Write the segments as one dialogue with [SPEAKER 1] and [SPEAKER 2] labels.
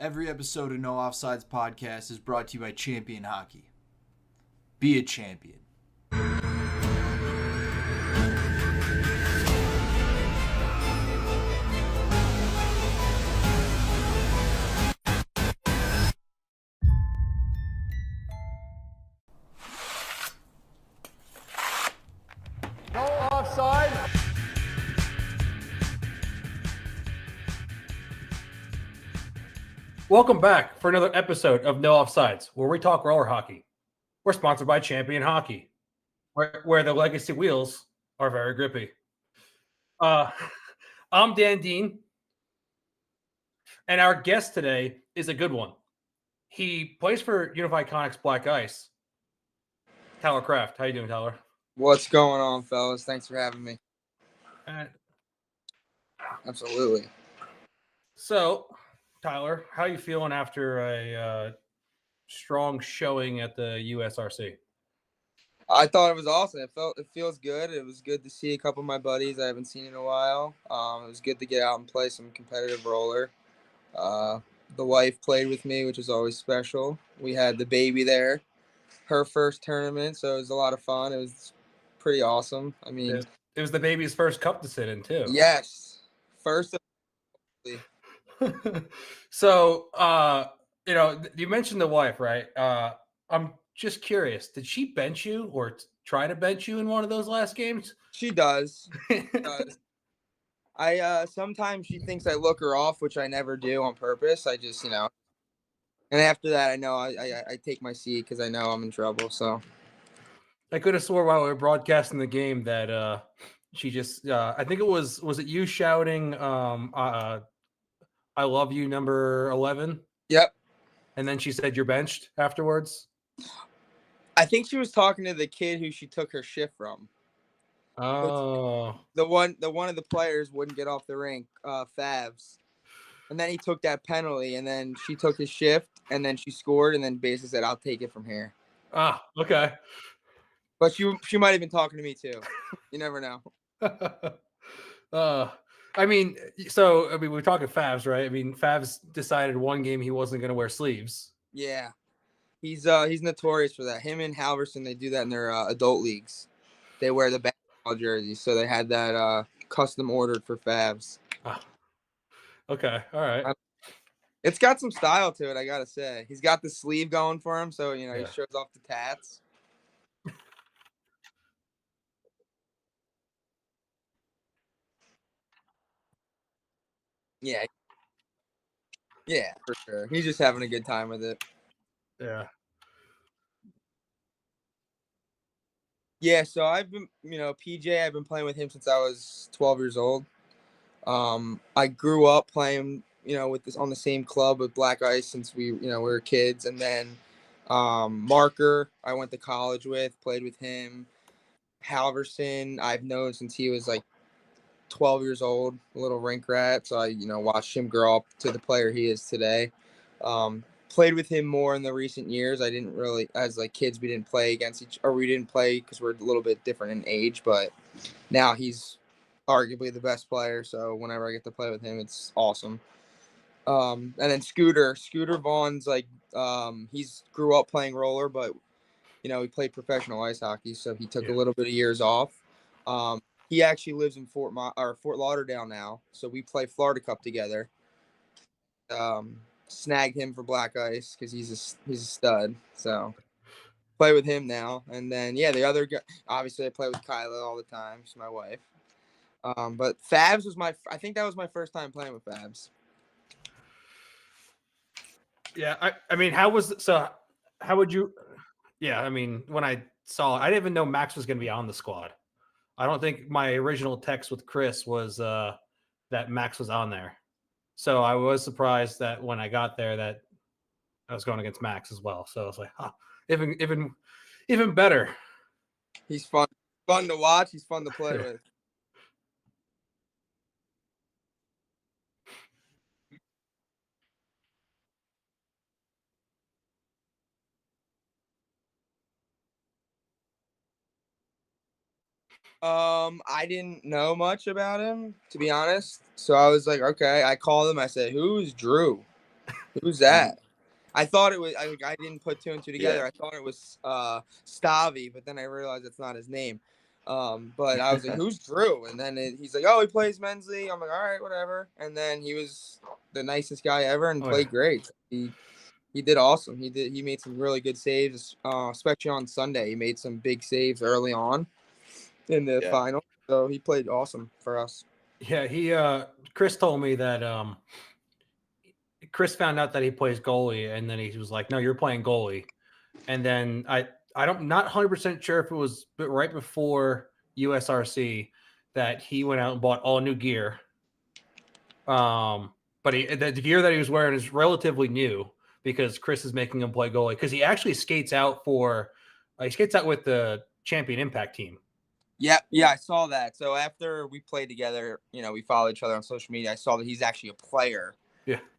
[SPEAKER 1] Every episode of No Offsides podcast is brought to you by Champion Hockey. Be a champion.
[SPEAKER 2] No offside. Welcome back for another episode of No Offsides, where we talk roller hockey. We're sponsored by Champion Hockey, where the legacy wheels are very grippy. I'm Dan Dean, and our guest today is a good one. He plays for Unified Conics Black Ice. Tyler Kraft. How you doing, Tyler?
[SPEAKER 3] What's going on, fellas? Thanks for having me. Absolutely.
[SPEAKER 2] So, Tyler, how you feeling after a strong showing at the USRC?
[SPEAKER 3] I thought it was awesome. It feels good. It was good to see a couple of my buddies I haven't seen in a while. It was good to get out and play some competitive roller. The wife played with me, which is always special. We had the baby there, her first tournament, so it was a lot of fun. It was pretty awesome. I mean,
[SPEAKER 2] it was the baby's first cup to sit in too.
[SPEAKER 3] Yes, first.
[SPEAKER 2] So, you mentioned the wife, right? I'm just curious. Did she bench you or try to bench you in one of those last games?
[SPEAKER 3] She does. Sometimes she thinks I look her off, which I never do on purpose. I just, and after that, I know I take my seat because I know I'm in trouble. So
[SPEAKER 2] I could have swore while we were broadcasting the game that she just, I think was it you shouting, I love you, number 11?
[SPEAKER 3] Yep.
[SPEAKER 2] And then she said you're benched afterwards?
[SPEAKER 3] I think she was talking to the kid who she took her shift from.
[SPEAKER 2] Oh.
[SPEAKER 3] The one of the players wouldn't get off the rink, Favs. And then he took that penalty, and then she took his shift, and then she scored, and then basically said, I'll take it from here.
[SPEAKER 2] Ah, okay.
[SPEAKER 3] But she might have been talking to me too. You never know.
[SPEAKER 2] We're talking Favs, right? I mean, Favs decided one game he wasn't going to wear sleeves.
[SPEAKER 3] Yeah. He's notorious for that. Him and Halverson, they do that in their adult leagues. They wear the basketball jerseys, so they had that custom ordered for Favs.
[SPEAKER 2] Ah. Okay, all right.
[SPEAKER 3] It's got some style to it, I gotta say. He's got the sleeve going for him, so he shows off the tats. Yeah, for sure. He's just having a good time with it.
[SPEAKER 2] Yeah.
[SPEAKER 3] Yeah, so I've been, PJ, I've been playing with him since I was 12 years old. I grew up playing, with this on the same club with Black Ice since we were kids. And then Marker, I went to college with, played with him. Halverson, I've known since he was like 12 years old, a little rink rat. So I, watched him grow up to the player he is today. Played with him more in the recent years. I didn't really, as like kids, we didn't play we didn't play because we're a little bit different in age, but now he's arguably the best player. So whenever I get to play with him, it's awesome. And then Scooter Vaughn's like, he's grew up playing roller, but he played professional ice hockey. So he took a little bit of years off. He actually lives in Fort Lauderdale now. So we play Florida Cup together. Snagged him for Black Ice because he's a stud. So play with him now. And then the other guy, obviously I play with Kyla all the time. She's my wife. But Favs was I think that was my first time playing with Favs.
[SPEAKER 2] Yeah, how would you? Yeah, I mean, when I saw it, I didn't even know Max was going to be on the squad. I don't think my original text with Chris was that Max was on there. So I was surprised that when I got there that I was going against Max as well. So I was like, even better.
[SPEAKER 3] He's fun to watch. He's fun to play with. I didn't know much about him, to be honest. So I was like, okay. I called him. I said, "Who's Drew?" Who's that? I thought it was. I didn't put two and two together.
[SPEAKER 4] Yeah.
[SPEAKER 3] I thought it was Stavi, but then I realized it's not his name. But I was like, "Who's Drew?" And then he's like, "Oh, he plays men's league." I'm like, "All right, whatever." And then he was the nicest guy ever and played great. He did awesome. He made some really good saves, especially on Sunday. He made some big saves early on in the final. So he played awesome for us.
[SPEAKER 2] Yeah, Chris told me that Chris found out that he plays goalie, and then he was like, "No, you're playing goalie." And then I'm not 100% sure if it was right before USRC that he went out and bought all new gear. But the gear that he was wearing is relatively new because Chris is making him play goalie because he actually skates out with the Champion Impact team.
[SPEAKER 3] Yeah, I saw that. So after we played together, we follow each other on social media. I saw that he's actually a player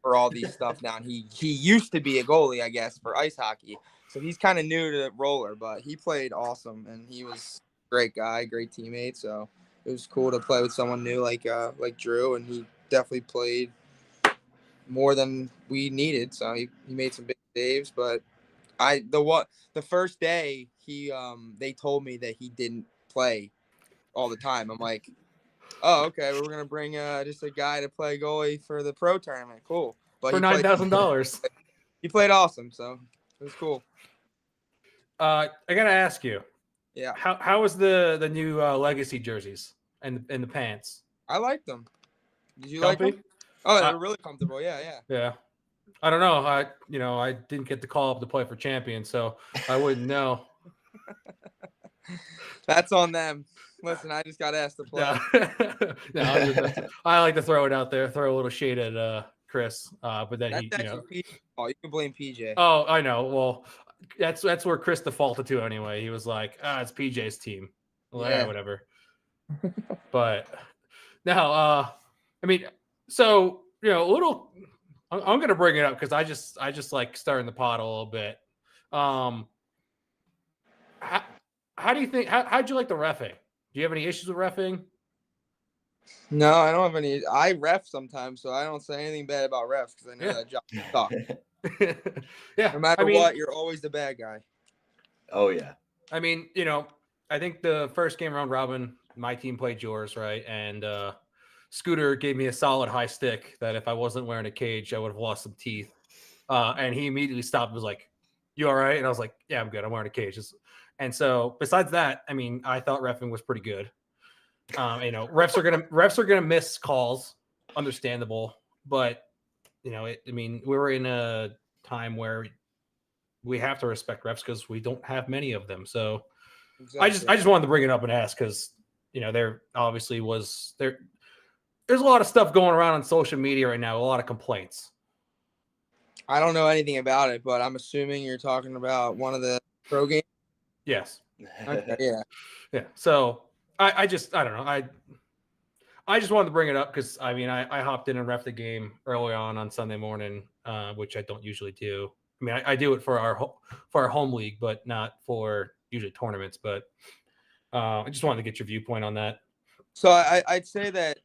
[SPEAKER 3] for all these stuff now. And he used to be a goalie, I guess, for ice hockey. So he's kind of new to roller, but he played awesome and he was a great guy, great teammate. So it was cool to play with someone new like Drew, and he definitely played more than we needed. So he made some big saves, but the first day they told me that he didn't play all the time. I'm like, oh, okay, we're gonna bring just a guy to play goalie for the pro tournament. Cool, but
[SPEAKER 2] for $9,000.
[SPEAKER 3] He played awesome, so it was cool.
[SPEAKER 2] I gotta ask you,
[SPEAKER 3] yeah,
[SPEAKER 2] how was the new legacy jerseys and the pants?
[SPEAKER 3] I liked them. Did you
[SPEAKER 2] Comfy?
[SPEAKER 3] like them? Oh, they were really comfortable. Yeah.
[SPEAKER 2] I don't know. I didn't get the call up to play for Champion, so I wouldn't know.
[SPEAKER 3] That's on them. Listen, I just got asked to play.
[SPEAKER 2] I like to throw it out there, throw a little shade at Chris, but then
[SPEAKER 3] you can blame PJ.
[SPEAKER 2] Oh, I know. Well, that's where Chris defaulted to anyway. He was like, it's PJ's team. Well, yeah, whatever. But now, I mean, so a little. I'm going to bring it up because I just like stirring the pot a little bit. How do you think? How'd you like the reffing? Do you have any issues with reffing?
[SPEAKER 3] No, I don't have any. I ref sometimes, so I don't say anything bad about refs because I know that job sucks.
[SPEAKER 2] Yeah.
[SPEAKER 3] No matter what, you're always the bad guy.
[SPEAKER 4] Oh yeah.
[SPEAKER 2] I mean, I think the first game round robin, my team played yours, right? And Scooter gave me a solid high stick that if I wasn't wearing a cage, I would have lost some teeth. And he immediately stopped and was like, "You all right?" And I was like, "Yeah, I'm good. I'm wearing a cage." And so besides that, I mean, I thought reffing was pretty good. Refs are gonna miss calls, understandable, but I mean, we were in a time where we have to respect refs because we don't have many of them. So exactly. I just wanted to bring it up and ask because there obviously was there. There's a lot of stuff going around on social media right now, a lot of complaints.
[SPEAKER 3] I don't know anything about it, but I'm assuming you're talking about one of the pro games.
[SPEAKER 2] Yes.
[SPEAKER 3] Okay,
[SPEAKER 2] yeah. So I don't know. I just wanted to bring it up because I mean I hopped in and ref the game early on Sunday morning, which I don't usually do. I mean I do it for our home league, but not for usually tournaments. But I just wanted to get your viewpoint on that.
[SPEAKER 3] So I'd say that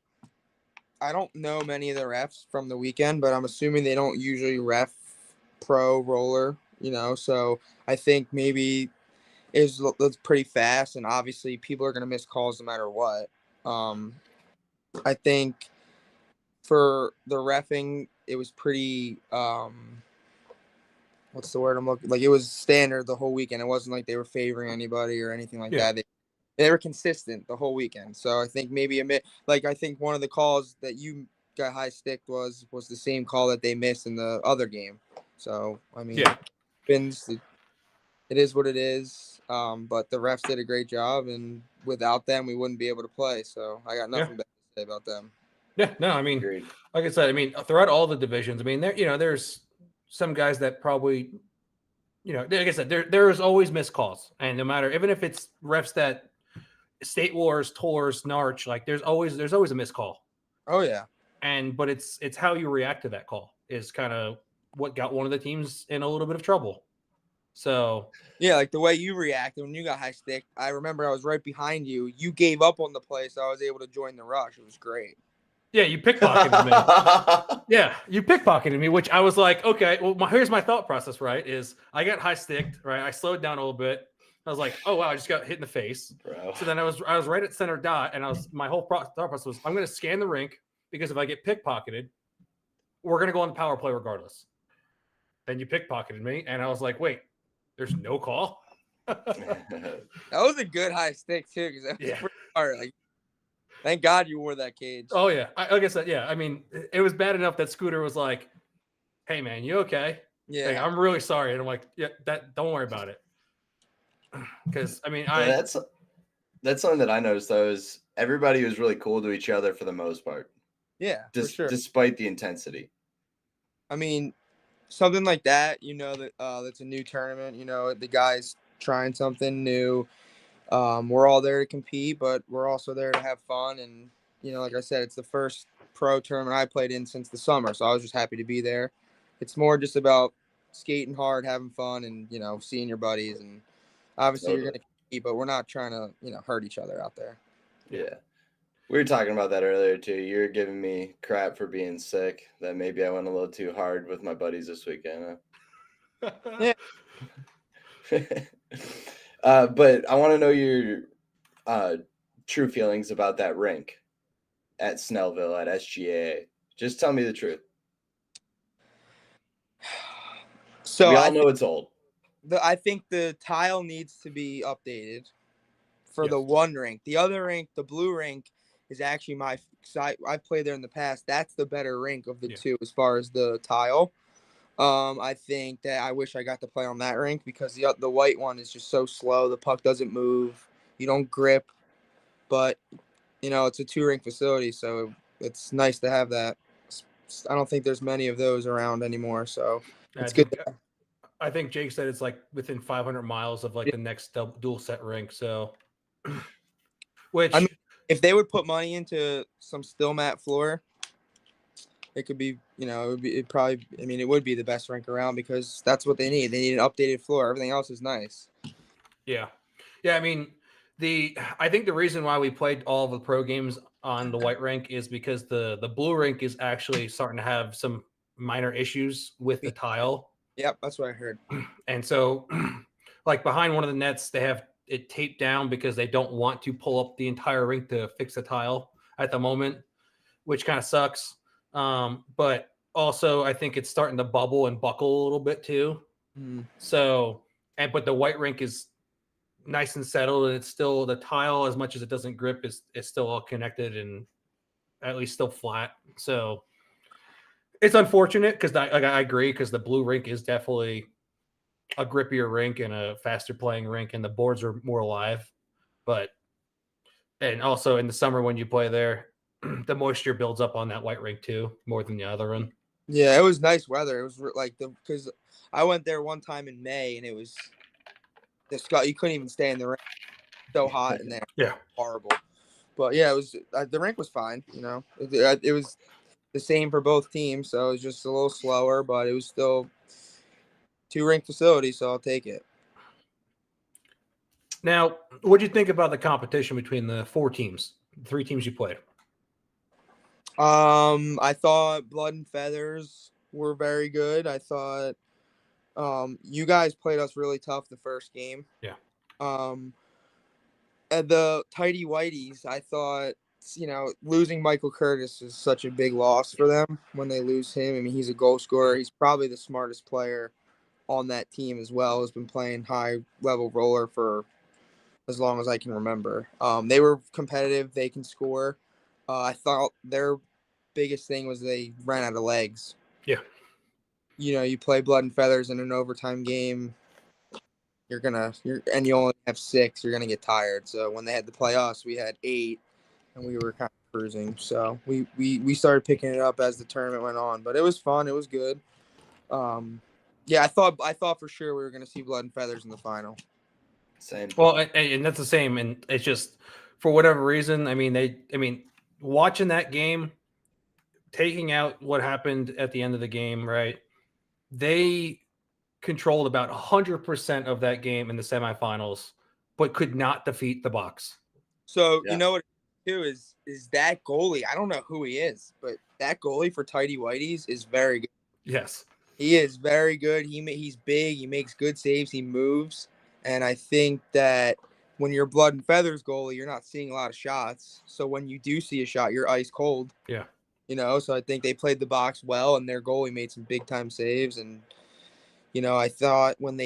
[SPEAKER 3] I don't know many of the refs from the weekend, but I'm assuming they don't usually ref pro roller, So I think maybe it's pretty fast, and obviously people are going to miss calls no matter what. I think for the reffing, it was pretty what's the word I'm looking like? It was standard the whole weekend. It wasn't like they were favoring anybody or anything like that. They were consistent the whole weekend. So I think maybe I think one of the calls that you got high stick was the same call that they missed in the other game. So I mean, it is what it is. But the refs did a great job, and without them, we wouldn't be able to play. So I got nothing bad to say about them.
[SPEAKER 2] Yeah, no, I mean, like I said, I mean, throughout all the divisions, I mean, there's some guys that probably, like I said, there's always missed calls, and no matter, even if it's refs that State Wars, Tours, Narch, like there's always a missed call.
[SPEAKER 3] Oh yeah,
[SPEAKER 2] but it's how you react to that call is kind of what got one of the teams in a little bit of trouble. So
[SPEAKER 3] yeah, like the way you reacted when you got high stick. I remember I was right behind you. You gave up on the play, so I was able to join the rush. It was great.
[SPEAKER 2] Yeah, you pickpocketed me. Yeah, you pickpocketed me, which I was like, okay, well, here's my thought process, right? Is I got high sticked, right? I slowed down a little bit. I was like, oh wow, I just got hit in the face.
[SPEAKER 4] Bro.
[SPEAKER 2] So then I was right at center dot, and my whole thought process was, I'm going to scan the rink because if I get pickpocketed, we're going to go on the power play regardless. Then you pickpocketed me, and I was like, wait, there's no call.
[SPEAKER 3] That was a good high stick too, because that was
[SPEAKER 2] Yeah.
[SPEAKER 3] pretty hard. Like, thank God you wore that cage.
[SPEAKER 2] Oh yeah, like I said, yeah. I mean, it was bad enough that Scooter was like, "Hey man, you okay?"
[SPEAKER 3] Yeah.
[SPEAKER 2] Like, I'm really sorry, and I'm like, "Yeah, don't worry about it." Because I mean,
[SPEAKER 4] Yeah, that's something that I noticed though is everybody was really cool to each other for the most part,
[SPEAKER 3] Yeah, for sure.
[SPEAKER 4] despite the intensity.
[SPEAKER 3] I mean, something like that, that that's a new tournament. The guys trying something new. We're all there to compete, but we're also there to have fun. And like I said, it's the first pro tournament I played in since the summer, so I was just happy to be there. It's more just about skating hard, having fun, and seeing your buddies. And obviously you're gonna compete, but we're not trying to hurt each other out there.
[SPEAKER 4] Yeah. We were talking about that earlier too. You were giving me crap for being sick. That maybe I went a little too hard with my buddies this weekend.
[SPEAKER 3] Yeah.
[SPEAKER 4] But I want to know your true feelings about that rink at Snellville at SGA. Just tell me the truth.
[SPEAKER 3] So
[SPEAKER 4] we all know it's old.
[SPEAKER 3] I think the tile needs to be updated for the
[SPEAKER 2] Yes.
[SPEAKER 3] one rink. The other rink, the blue rink, is actually I've played there in the past. That's the better rink of the two as far as the tile. I think that I wish I got to play on that rink because the white one is just so slow. The puck doesn't move. You don't grip. But, it's a 2-rink facility, so it's nice to have that. I don't think there's many of those around anymore, so it's good.
[SPEAKER 2] I think Jake said it's like within 500 miles of like the next dual set rink. So, which
[SPEAKER 3] I mean, if they would put money into some still mat floor, it could be, it would be the best rink around because that's what they need. They need an updated floor. Everything else is nice.
[SPEAKER 2] Yeah. I mean, I think the reason why we played all the pro games on the white rink is because the blue rink is actually starting to have some minor issues with the tile.
[SPEAKER 3] Yep, that's what I heard.
[SPEAKER 2] And so, like behind one of the nets, they have it taped down because they don't want to pull up the entire rink to fix the tile at the moment, which kind of sucks. But also, I think it's starting to bubble and buckle a little bit too. So, but the white rink is nice and settled, and it's still the tile, as much as it doesn't grip, is still all connected and at least still flat. So it's unfortunate because I agree because the blue rink is definitely a grippier rink and a faster playing rink, and the boards are more alive. And also in the summer when you play there, the moisture builds up on that white rink too, more than the other one.
[SPEAKER 3] Yeah, it was nice weather. It was like because I went there one time in May and it was you couldn't even stay in the rink. So hot in there.
[SPEAKER 2] Yeah,
[SPEAKER 3] horrible. But yeah, it was the rink was fine. It was the same for both teams, so it was just a little slower, but it was still 2-rink facility, so I'll take it.
[SPEAKER 2] Now, what do you think about the competition between the 4 teams, the 3 teams you played?
[SPEAKER 3] I thought Blood and Feathers were very good. I thought you guys played us really tough the first game.
[SPEAKER 2] Yeah.
[SPEAKER 3] And the Tighty Whiteys, I thought, losing Michael Curtis is such a big loss for them when they lose him. I mean, he's a goal scorer. He's probably the smartest player on that team as well. Has been playing high-level roller for as long as I can remember. They were competitive. They can score. I thought their biggest thing was they ran out of legs.
[SPEAKER 2] Yeah.
[SPEAKER 3] You play Blood and Feathers in an overtime game, and you only have 6, you're gonna get tired. So when they had to play us, we had 8, and we were kind of cruising. So we started picking it up as the tournament went on, but it was fun. It was good. Yeah, I thought for sure we were gonna see Blood and Feathers in the final.
[SPEAKER 4] Same.
[SPEAKER 2] Well, and that's the same, and it's just for whatever reason. I mean, watching that game, taking out what happened at the end of the game, right? They controlled about 100% of that game in the semifinals, but could not defeat the Bucks.
[SPEAKER 3] So
[SPEAKER 4] Yeah.
[SPEAKER 3] you know what, too is that goalie. I don't know who he is, but that goalie for Tidy Whities is very good.
[SPEAKER 2] Yes.
[SPEAKER 3] He is very good. He's big. He makes good saves. He moves, and I think that when you're blood and feathers goalie, you're not seeing a lot of shots. So when you do see a shot, you're ice cold.
[SPEAKER 2] Yeah.
[SPEAKER 3] So I think they played the box well, and their goalie made some big time saves. And I thought when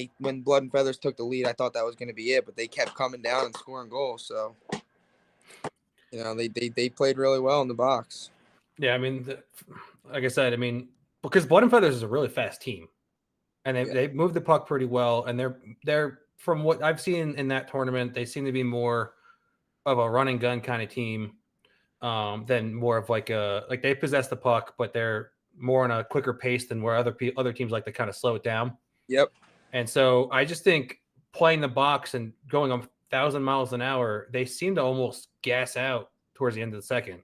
[SPEAKER 3] blood and feathers took the lead, I thought that was going to be it, but they kept coming down and scoring goals. So they played really well in the box.
[SPEAKER 2] Yeah, I mean, like I said, I mean, because Blood and Feathers is a really fast team, and they move the puck pretty well, and they're from what I've seen in that tournament, they seem to be more of a run and gun kind of team than more of like they possess the puck, but they're more on a quicker pace than where other teams like to kind of slow it down.
[SPEAKER 3] Yep.
[SPEAKER 2] And so I just think playing the box and going 1,000 miles an hour, they seem to almost gas out towards the end of the second.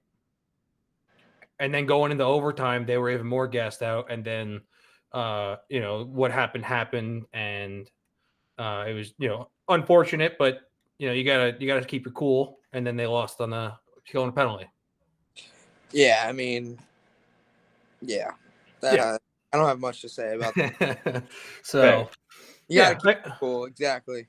[SPEAKER 2] And then going into overtime, they were even more gassed out. And then, what happened. And it was, unfortunate, but, you gotta keep your cool. And then they lost on the killing penalty.
[SPEAKER 3] Yeah. I mean, yeah. I don't have much to say about that.
[SPEAKER 2] So,
[SPEAKER 3] you gotta keep it cool. Exactly.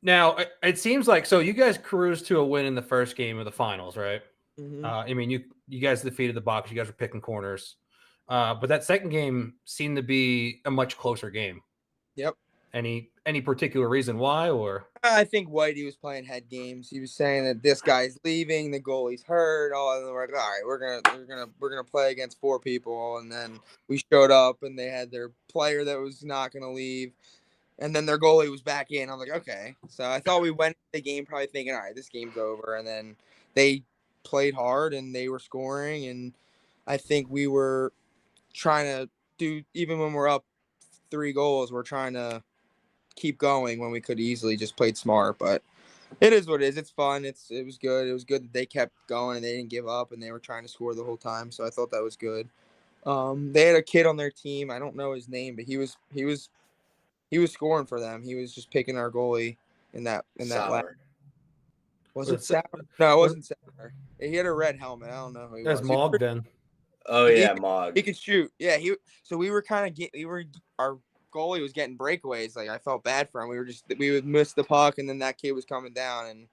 [SPEAKER 2] Now, it seems like, so you guys cruised to a win in the first game of the finals, right?
[SPEAKER 3] Mm-hmm.
[SPEAKER 2] I mean, you guys defeated the box. You guys were picking corners. But that second game seemed to be a much closer game.
[SPEAKER 3] Yep.
[SPEAKER 2] Any particular reason why, or?
[SPEAKER 3] I think Whitey was playing head games. He was saying that this guy's leaving, the goalie's hurt. All and we're like, all right, we're gonna play against 4 people, and then we showed up, and they had their player that was not gonna leave, and then their goalie was back in. I'm like, okay. So I thought we went into the game probably thinking, all right, this game's over, and then they played hard and they were scoring, and I think we were trying to do, even when we're up 3 goals, we're trying to keep going when we could easily just played smart. But it is what it is. It's fun. It was good. It was good that they kept going and they didn't give up and they were trying to score the whole time. So I thought that was good. They had a kid on their team. I don't know his name, but he was scoring for them. He was just picking our goalie in that lap. Was it Sour? No, it wasn't Sour. He had a red helmet. I don't know who he was.
[SPEAKER 2] That's Mog then.
[SPEAKER 4] Oh yeah, Mog.
[SPEAKER 3] He could shoot. Yeah, so we were our goalie was getting breakaways. Like, I felt bad for him. We would miss the puck, and then that kid was coming down, and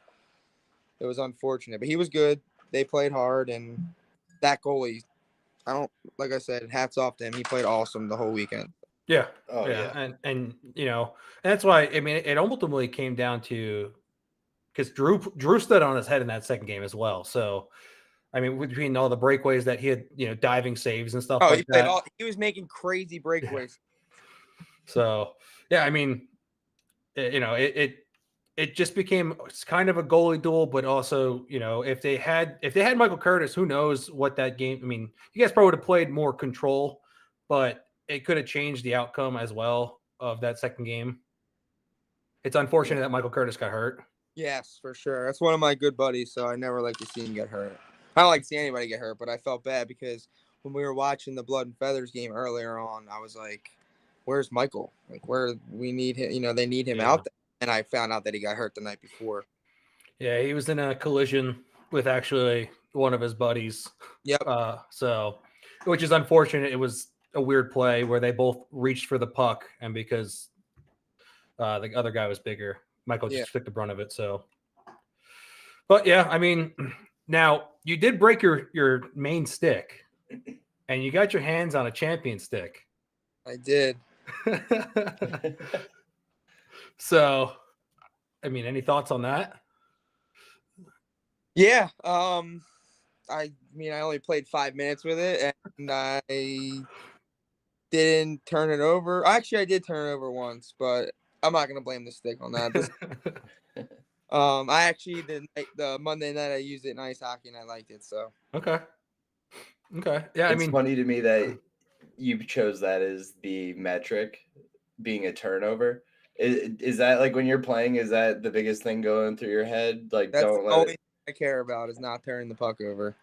[SPEAKER 3] it was unfortunate. But he was good. They played hard, and that goalie, like I said, hats off to him. He played awesome the whole weekend.
[SPEAKER 2] Yeah.
[SPEAKER 4] Oh yeah.
[SPEAKER 2] And and that's why, I mean, it ultimately came down to, because Drew stood on his head in that second game as well. So, I mean, between all the breakaways that he had, diving saves and stuff like that.
[SPEAKER 3] He was making crazy breakaways.
[SPEAKER 2] So, yeah, I mean, it just became kind of a goalie duel, but also, if they had Michael Curtis, who knows what that game, I mean, you guys probably would have played more control, but it could have changed the outcome as well of that second game. It's unfortunate that Michael Curtis got hurt.
[SPEAKER 3] Yes, for sure. That's one of my good buddies, so I never like to see him get hurt. I don't like to see anybody get hurt, but I felt bad because when we were watching the Blood and Feathers game earlier on, I was like, where's Michael? Like, where we need him, they need him out there. And I found out that he got hurt the night before.
[SPEAKER 2] Yeah, he was in a collision with actually one of his buddies.
[SPEAKER 3] Yep.
[SPEAKER 2] So, which is unfortunate. It was a weird play where they both reached for the puck, and because the other guy was bigger, Michael just took the brunt of it. So, but yeah, I mean, now you did break your main stick, and you got your hands on a champion stick.
[SPEAKER 3] I did.
[SPEAKER 2] So, I mean, any thoughts on that?
[SPEAKER 3] Yeah. I only played 5 minutes with it, and I didn't turn it over. Actually, I did turn it over once, but I'm not gonna blame the stick on that. I actually the Monday night I used it in ice hockey and I liked it. So
[SPEAKER 2] okay. Yeah,
[SPEAKER 4] it's funny to me that you chose that as the metric, being a turnover. Is that, like, when you're playing, is that the biggest thing going through your head? Like,
[SPEAKER 3] that's
[SPEAKER 4] don't
[SPEAKER 3] the
[SPEAKER 4] let
[SPEAKER 3] only
[SPEAKER 4] it...
[SPEAKER 3] thing I care about is not turning the puck over.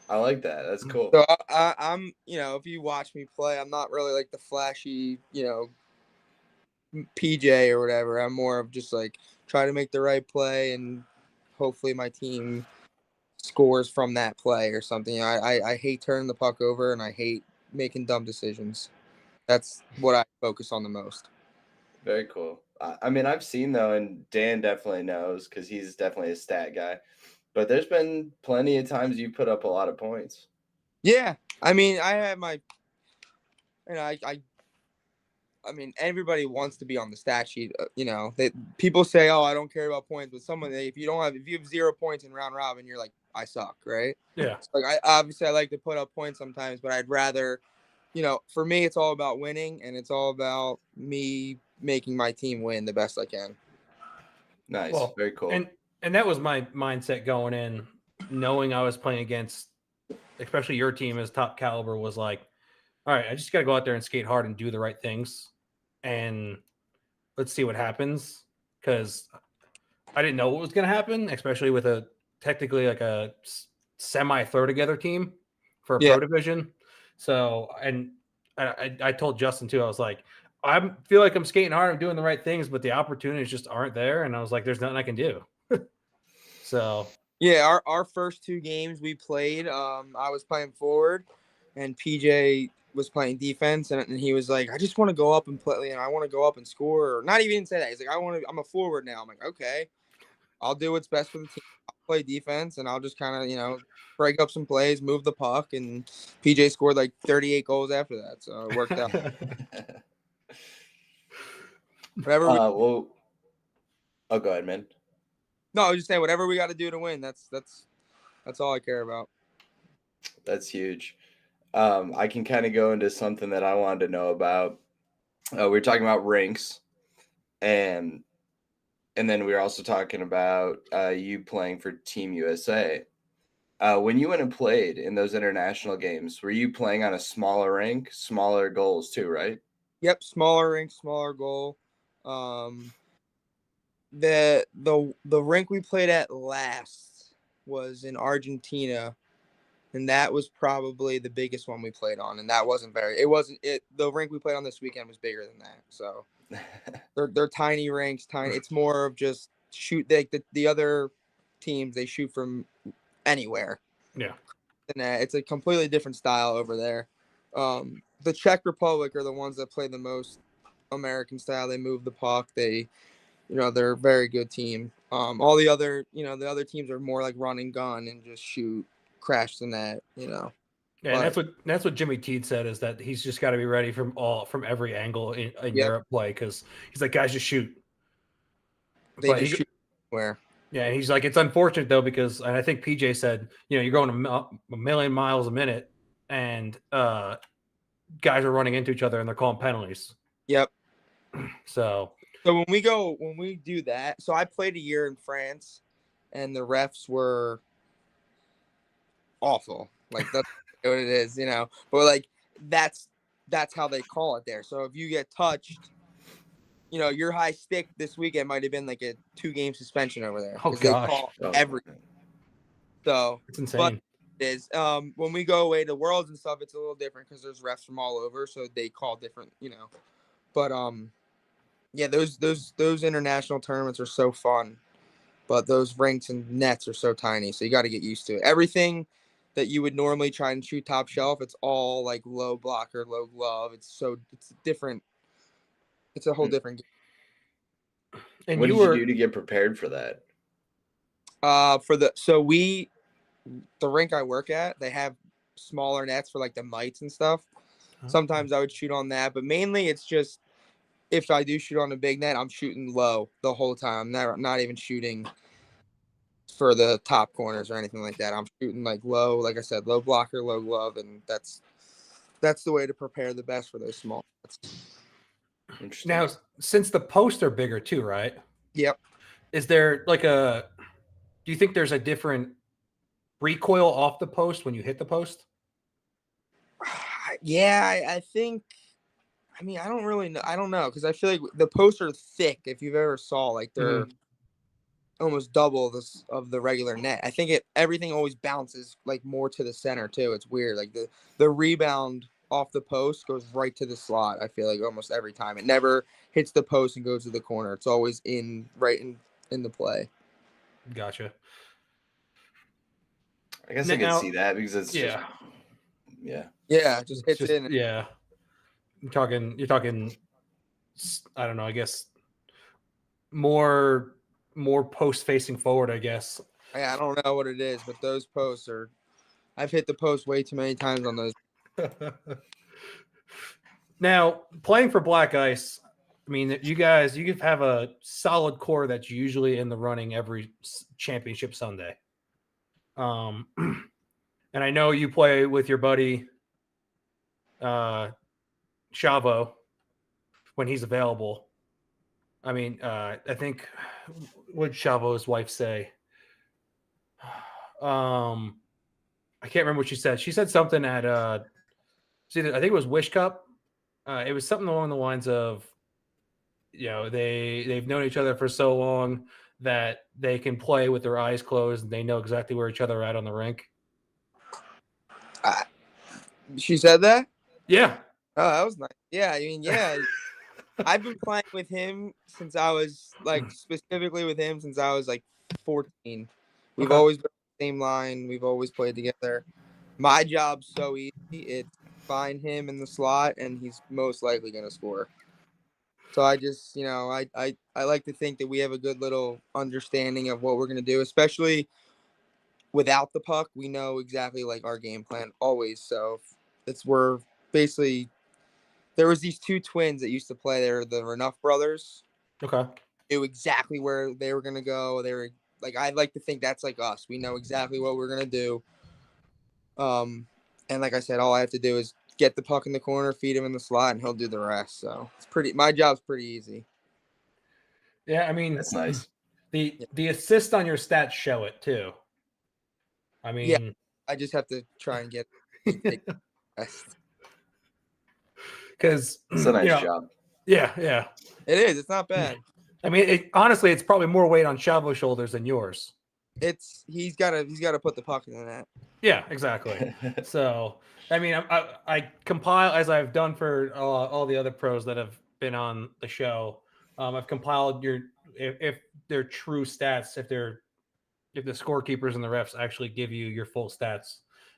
[SPEAKER 4] I like that. That's cool.
[SPEAKER 3] So I'm, if you watch me play, I'm not really like the flashy, PJ or whatever. I'm more of just like try to make the right play and hopefully my team scores from that play or something. I hate turning the puck over, and I hate making dumb decisions. That's what I focus on the most.
[SPEAKER 4] Very cool. I mean, I've seen though, and Dan definitely knows because he's definitely a stat guy. But there's been plenty of times you put up a lot of points.
[SPEAKER 3] Yeah, I mean, I have my, you know, I mean, everybody wants to be on the stat sheet. People say, "Oh, I don't care about points," but if you have 0 points in round robin, you're like, "I suck," right?
[SPEAKER 2] Yeah.
[SPEAKER 3] So, like, I like to put up points sometimes, but I'd rather, for me, it's all about winning, and it's all about me making my team win the best I can.
[SPEAKER 4] Nice.
[SPEAKER 2] Well,
[SPEAKER 4] very cool.
[SPEAKER 2] And that was my mindset going in, knowing I was playing against, especially your team as top caliber, was like, all right, I just got to go out there and skate hard and do the right things, and let's see what happens. Because I didn't know what was going to happen, especially with technically like a semi throw together team for a pro division. So, and I told Justin too, I was like, I feel like I'm skating hard, I'm doing the right things, but the opportunities just aren't there. And I was like, there's nothing I can do. So
[SPEAKER 3] yeah, our first 2 games we played, I was playing forward, and PJ was playing defense, and he was like, I just want to go up and play, I want to go up and score, or not even say that. He's like, I'm a forward now. I'm like, okay, I'll do what's best for the team. I'll play defense, and I'll just kind of, break up some plays, move the puck, and PJ scored like 38 goals after that, so it worked out. Whatever.
[SPEAKER 4] Oh, go ahead, man.
[SPEAKER 3] No, I was just saying, whatever we got to do to win. That's all I care about.
[SPEAKER 4] That's huge. I can kind of go into something that I wanted to know about. We were talking about rinks, and then we were also talking about you playing for Team USA. When you went and played in those international games, were you playing on a smaller rink, smaller goals too, right?
[SPEAKER 3] Yep, smaller rink, smaller goal. The rink we played at last was in Argentina, and that was probably the biggest one we played on, and that wasn't the rink we played on this weekend was bigger than that. So they're tiny rinks, tiny. It's more of just shoot. The other teams, they shoot from anywhere.
[SPEAKER 2] yeah.
[SPEAKER 3] And it's a completely different style over there. The Czech Republic are the ones that play the most American style. They move the puck. They're a very good team. All the other teams are more like run and gun and just shoot, crash the net.
[SPEAKER 2] Yeah, and that's what Jimmy Teed said, is that he's just got to be ready from every angle in Europe play, because he's like, guys, just shoot.
[SPEAKER 3] They shoot where.
[SPEAKER 2] Yeah, and he's like, it's unfortunate though, because, and I think PJ said, you're going a million miles a minute, and guys are running into each other and they're calling penalties.
[SPEAKER 3] Yep.
[SPEAKER 2] So
[SPEAKER 3] when we do that, so I played a year in France, and the refs were awful. Like, that's what it is, But like that's how they call it there. So if you get touched, your high stick this weekend might have been like a 2-game suspension over there.
[SPEAKER 2] Oh gosh.
[SPEAKER 3] They call everything. So
[SPEAKER 2] it's insane.
[SPEAKER 3] But it is. When we go away to Worlds and stuff, it's a little different because there's refs from all over, so they call different, But yeah, those international tournaments are so fun, but those rinks and nets are so tiny, so you got to get used to it. Everything that you would normally try and shoot top shelf, it's all like low blocker, low glove. It's different. It's a whole different game.
[SPEAKER 4] And what did you do to get prepared for that?
[SPEAKER 3] The rink I work at, they have smaller nets for like the mites and stuff. Sometimes I would shoot on that, but mainly it's just, if I do shoot on a big net, I'm shooting low the whole time. I'm not even shooting for the top corners or anything like that. I'm shooting like low, like I said, low blocker, low glove, and that's the way to prepare the best for those small nets.
[SPEAKER 4] Interesting.
[SPEAKER 2] Now, since the posts are bigger too, right?
[SPEAKER 3] Yep.
[SPEAKER 2] Is there like do you think there's a different recoil off the post when you hit the post?
[SPEAKER 3] Yeah, I think. I mean, I don't really know. I don't know, because I feel like the posts are thick. If you've ever saw, like, they're almost double this of the regular net. I think everything always bounces like more to the center too. It's weird. Like the rebound off the post goes right to the slot. I feel like almost every time. It never hits the post and goes to the corner. It's always right in the play.
[SPEAKER 2] Gotcha.
[SPEAKER 4] I guess I
[SPEAKER 2] Now-
[SPEAKER 4] could see that because it's
[SPEAKER 2] Yeah.
[SPEAKER 4] just yeah.
[SPEAKER 3] Yeah, just
[SPEAKER 2] It's
[SPEAKER 3] hits in.
[SPEAKER 2] Yeah. You're talking, I don't know, I guess more post facing forward, I guess.
[SPEAKER 3] I don't know what it is, but those posts are. I've hit the post way too many times on those.
[SPEAKER 2] Now, playing for Black Ice, I mean, you have a solid core that's usually in the running every championship Sunday. And I know you play with your buddy Chavo when he's available. I mean, I think what did Chavo's wife say? I can't remember what she said. She said something at I think it was Wish Cup. It was something along the lines of, they've known each other for so long that they can play with their eyes closed and they know exactly where each other are at on the rink.
[SPEAKER 3] She said that?
[SPEAKER 2] Yeah.
[SPEAKER 3] Oh, that was nice. Yeah, I mean, yeah. I've been playing with him since I was specifically with him since I was 14. We've
[SPEAKER 2] Okay.
[SPEAKER 3] always been on the same line. We've always played together. My job's so easy. It's find him in the slot, and he's most likely going to score. So I just, I like to think that we have a good little understanding of what we're going to do, especially without the puck. We know exactly our game plan always. So we're basically. There was these two twins that used to play. They were the Renouf brothers.
[SPEAKER 2] Okay.
[SPEAKER 3] Knew exactly where they were gonna go. They were I'd like to think that's like us. We know exactly what we're gonna do. And like I said, all I have to do is get the puck in the corner, feed him in the slot, and he'll do the rest. So my job's pretty easy.
[SPEAKER 2] Yeah, I mean,
[SPEAKER 4] That's nice.
[SPEAKER 2] The assist on your stats show it too. I mean,
[SPEAKER 3] yeah, I just have to try and get take the rest.
[SPEAKER 2] Because
[SPEAKER 4] It's a nice job.
[SPEAKER 2] Yeah.
[SPEAKER 3] It is. It's not bad.
[SPEAKER 2] I mean, honestly, it's probably more weight on Chavo's shoulders than yours.
[SPEAKER 3] He's gotta put the puck in the net.
[SPEAKER 2] Yeah, exactly. So, I mean, I compile, as I've done for all the other pros that have been on the show. I've compiled if they're true stats, if the scorekeepers and the refs actually give you your full stats.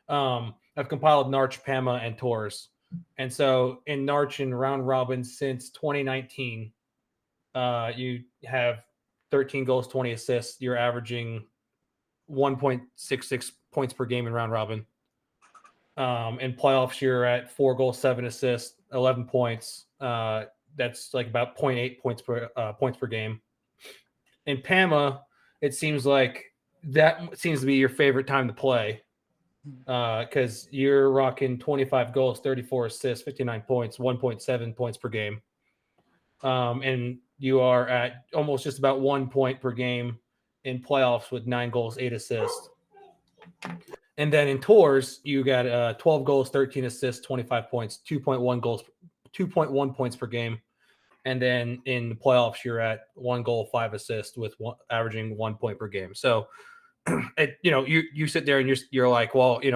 [SPEAKER 2] I've compiled Narch, Pama, and Tours. And so in Narch and round robin since 2019, you have 13 goals, 20 assists. You're averaging 1.66 points per game in round robin. In playoffs, you're at 4 goals, 7 assists, 11 points. That's about 0.8 points per game. In PAMA, it seems like that seems to be your favorite time to play. Because you're rocking 25 goals, 34 assists, 59 points, 1.7 points per game. And you are at almost just about 1 point per game in playoffs with 9 goals, 8 assists. And then in tours, you got 12 goals, 13 assists, 25 points, 2.1 points per game. And then in the playoffs, you're at 1 goal, 5 assists with averaging 1 point per game. So, you sit there and you're like, well, if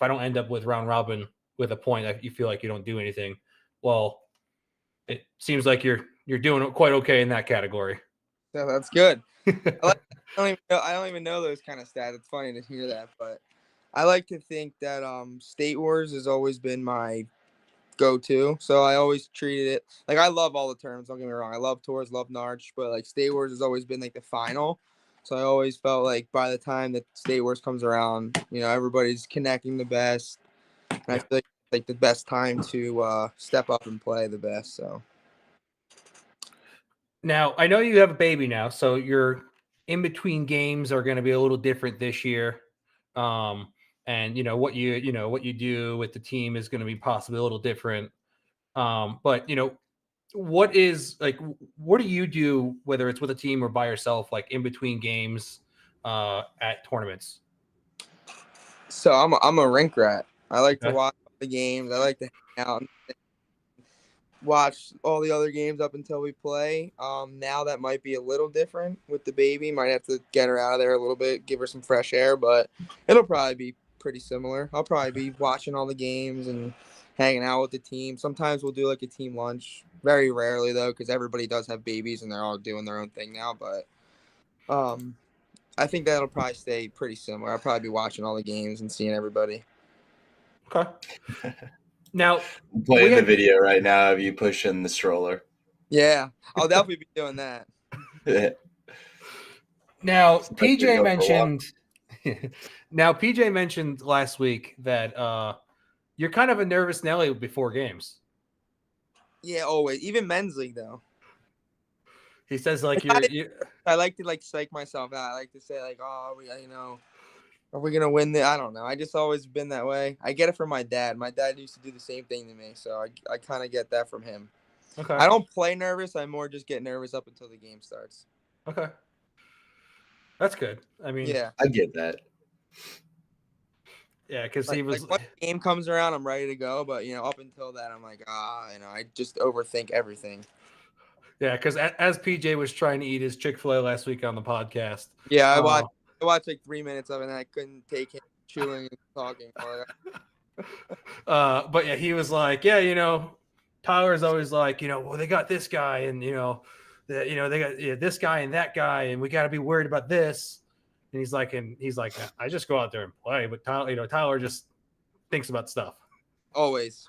[SPEAKER 2] I don't end up with round robin with a point, you feel like you don't do anything. Well, it seems like you're doing quite okay in that category.
[SPEAKER 3] So that's good. I don't even know those kind of stats. It's funny to hear that, but I like to think that State Wars has always been my go-to. So I always treated it I love all the terms. Don't get me wrong. I love Tours, love Narch, but State Wars has always been the final. So I always felt like by the time that State Wars comes around, everybody's connecting the best. And I feel like the best time to step up and play the best. So
[SPEAKER 2] now I know you have a baby now, so your in between games are going to be a little different this year. And what you do with the team is going to be possibly a little different. But what do you do, whether it's with a team or by yourself, in between games at tournaments?
[SPEAKER 3] So I'm a rink rat. I like to watch the games. I like to hang out and watch all the other games up until we play. Now that might be a little different with the baby. Might have to get her out of there a little bit, give her some fresh air, but it'll probably be pretty similar. I'll probably be watching all the games and hanging out with the team. Sometimes we'll do a team lunch. Very rarely though, because everybody does have babies and they're all doing their own thing now. But I think that'll probably stay pretty similar. I'll probably be watching all the games and seeing everybody.
[SPEAKER 2] Okay. Now,
[SPEAKER 4] I'm playing the video right now of you pushing the stroller.
[SPEAKER 3] Yeah, I'll definitely be doing that.
[SPEAKER 2] Now,
[SPEAKER 4] Especially
[SPEAKER 2] PJ
[SPEAKER 4] go for a walk.
[SPEAKER 2] mentioned. Now, PJ mentioned last week that you're kind of a nervous Nelly before games.
[SPEAKER 3] Yeah, always. Even men's league though.
[SPEAKER 2] He says like
[SPEAKER 3] I like to like psych myself out. I like to say like, oh, are we gonna win I don't know. I just always been that way. I get it from my dad. My dad used to do the same thing to me, so I kind of get that from him.
[SPEAKER 2] Okay.
[SPEAKER 3] I don't play nervous. I more just get nervous up until the game starts.
[SPEAKER 2] Okay. That's good. I mean,
[SPEAKER 3] yeah,
[SPEAKER 4] I get that.
[SPEAKER 2] Yeah, because
[SPEAKER 3] like,
[SPEAKER 2] he was.
[SPEAKER 3] like when the game comes around, I'm ready to go. But up until that, I'm like, I just overthink everything.
[SPEAKER 2] Yeah, because as PJ was trying to eat his Chick-fil-A last week on the podcast.
[SPEAKER 3] Yeah, I watched like 3 minutes of it, and I couldn't take him chewing and talking.
[SPEAKER 2] But yeah, he was like, Tyler's always like, well, they got this guy, and they got this guy and that guy, and we got to be worried about this. And he's like, I just go out there and play, but Tyler just thinks about stuff.
[SPEAKER 3] Always,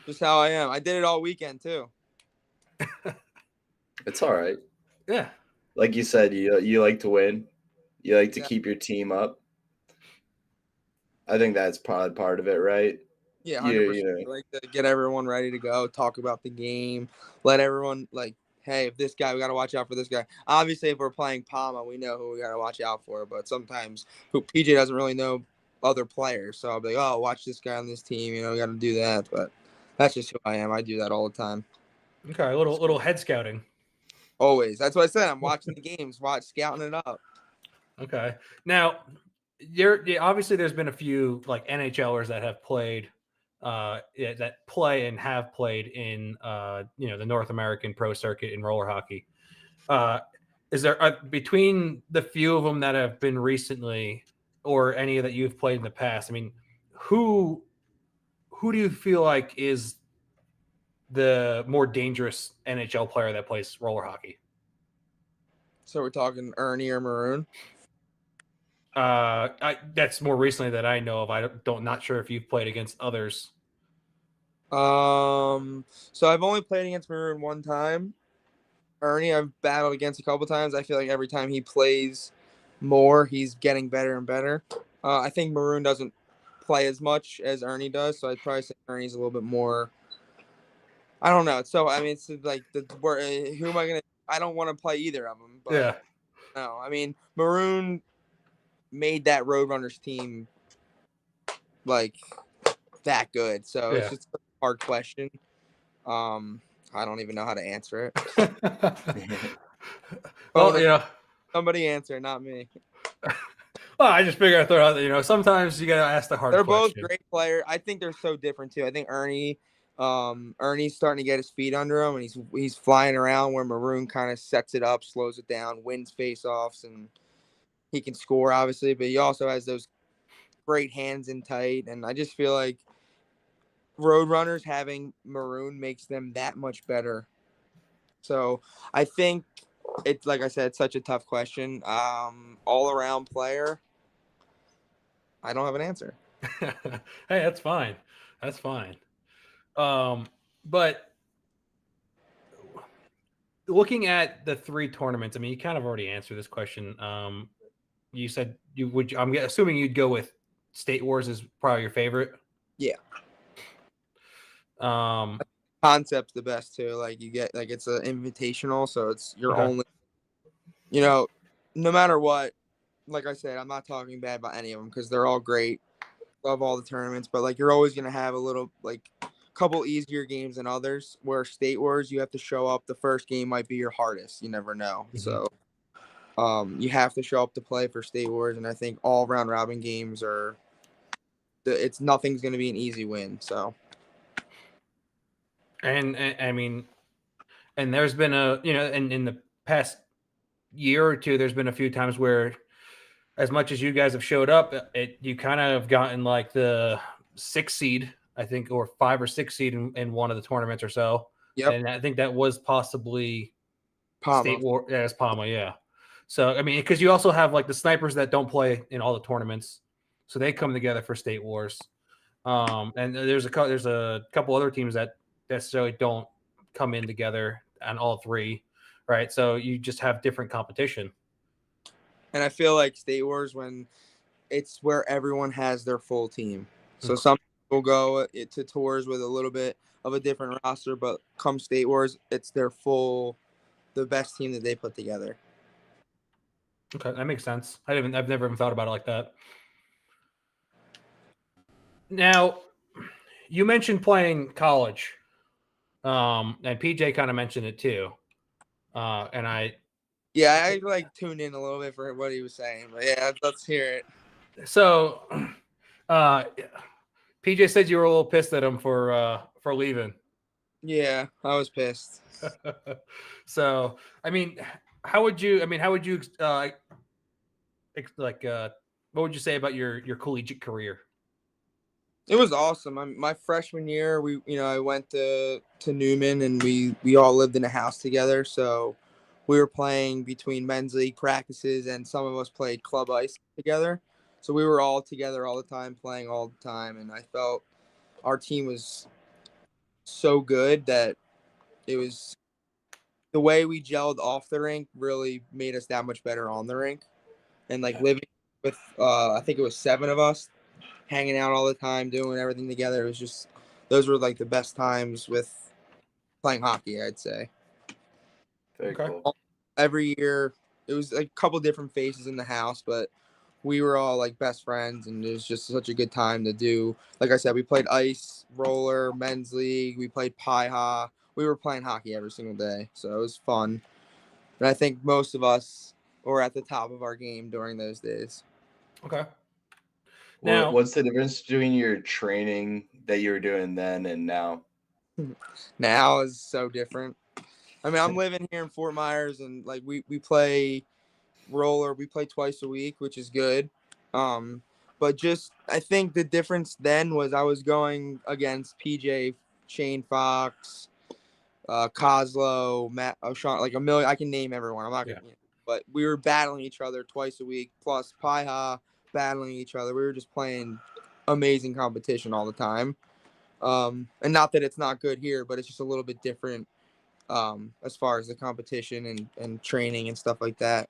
[SPEAKER 3] just how I am. I did it all weekend too.
[SPEAKER 4] It's all right.
[SPEAKER 2] Yeah,
[SPEAKER 4] like you said, you like to win. You like to keep your team up. I think that's probably part of it, right?
[SPEAKER 3] Yeah, 100%. I like to get everyone ready to go, talk about the game, let everyone hey, if this guy, we got to watch out for this guy. Obviously, if we're playing Palma, we know who we got to watch out for. But sometimes PJ doesn't really know other players, so I'll be like, oh, watch this guy on this team. We got to do that. But that's just who I am. I do that all the time.
[SPEAKER 2] Okay, a little head scouting.
[SPEAKER 3] Always. That's what I said. I'm watching the games, scouting it up.
[SPEAKER 2] Okay. Now, obviously there's been a few like NHLers that have played, that play and have played in, the North American pro circuit in roller hockey. Is there between the few of them that have been recently, or any that you've played in the past? I mean, who do you feel like is the more dangerous NHL player that plays roller hockey?
[SPEAKER 3] So we're talking Ernie or Maroon?
[SPEAKER 2] That's more recently that I know of. Not sure if you've played against others.
[SPEAKER 3] So I've only played against Maroon one time. Ernie, I've battled against a couple times. I feel like every time he plays more, he's getting better and better. I think Maroon doesn't play as much as Ernie does, so I'd probably say Ernie's a little bit more. I don't know. So I mean, it's like who am I gonna? I don't want to play either of them. But
[SPEAKER 2] Yeah.
[SPEAKER 3] No, I mean Maroon made that Roadrunners team like that good. So It's just a hard question. I don't even know how to answer it.
[SPEAKER 2] Well,
[SPEAKER 3] somebody answer, not me.
[SPEAKER 2] Well, I just figured I'd throw it out there. Sometimes you gotta ask the hard question.
[SPEAKER 3] They're both great players. I think they're so different too. I think Ernie's starting to get his feet under him, and he's flying around, where Maroon kind of sets it up, slows it down, wins face-offs, and he can score obviously, but he also has those great hands in tight. And I just feel like Roadrunners having Maroon makes them that much better. So I think it's, like I said, it's such a tough question. All around player, I don't have an answer.
[SPEAKER 2] Hey, that's fine. That's fine. But looking at the 3 tournaments, I mean, you kind of already answered this question. You said you would. I'm assuming you'd go with State Wars is probably your favorite.
[SPEAKER 3] Yeah. Concept's the best too. Like you get it's an invitational, so it's your only. No matter what. Like I said, I'm not talking bad about any of them because they're all great. Love all the tournaments, but you're always gonna have a little couple easier games than others. Where State Wars, you have to show up. The first game might be your hardest. You never know. Mm-hmm. So. You have to show up to play for State Wars, and I think all round robin games nothing's going to be an easy win. So,
[SPEAKER 2] and I mean, and there's been in the past year or two, there's been a few times where, as much as you guys have showed up, you kind of have gotten like the 6th seed, I think, or 5 or 6 seed in one of the tournaments or so. Yep. And I think that was possibly
[SPEAKER 3] Palma.
[SPEAKER 2] State War. Yeah, it's Palma. Yeah. So I mean, because you also have like the snipers that don't play in all the tournaments, so they come together for state wars. And there's a couple other teams that necessarily don't come in together on all three, right? So you just have different competition.
[SPEAKER 3] And I feel like State Wars, when it's where everyone has their full team. So
[SPEAKER 2] Mhm.
[SPEAKER 3] some people go to tours with a little bit of a different roster, but come State Wars, it's the best team that they put together.
[SPEAKER 2] Okay, that makes sense. I've never even thought about it like that. Now, you mentioned playing college, and PJ kind of mentioned it too. And
[SPEAKER 3] Yeah, I like tuned in a little bit for what he was saying, but yeah, let's hear it.
[SPEAKER 2] so PJ said you were a little pissed at him for leaving.
[SPEAKER 3] Yeah, I was pissed.
[SPEAKER 2] So, I mean, how would you what would you say about your collegiate career?
[SPEAKER 3] It was awesome. My freshman year, I went to Newman, and we all lived in a house together. So we were playing between men's league practices, and some of us played club ice together. So we were all together all the time, playing all the time, and I felt our team was so good that it was the way we gelled off the rink really made us that much better on the rink. And like living with, I think it was 7 of us, hanging out all the time, doing everything together. It was just, those were like the best times with playing hockey, I'd say.
[SPEAKER 4] Very
[SPEAKER 2] Okay.
[SPEAKER 4] cool.
[SPEAKER 3] Every year, it was like a couple different faces in the house, but we were all like best friends, and it was just such a good time to do. Like I said, we played ice, roller, men's league, we played pi-ha. We were playing hockey every single day, so it was fun. And I think most of us were at the top of our game during those days.
[SPEAKER 2] Okay. Now,
[SPEAKER 4] What's the difference between your training that you were doing then and now?
[SPEAKER 3] Now is so different. I mean, I'm living here in Fort Myers, and like we play roller. We play twice a week, which is good. But just I think the difference then was I was going against PJ, Shane Fox, Coslow, Matt O'Shawn, like a million. I can name everyone. I'm not gonna, but we were battling each other twice a week, plus Pi-Ha battling each other. We were just playing amazing competition all the time. And not that it's not good here, but it's just a little bit different as far as the competition and training and stuff like that.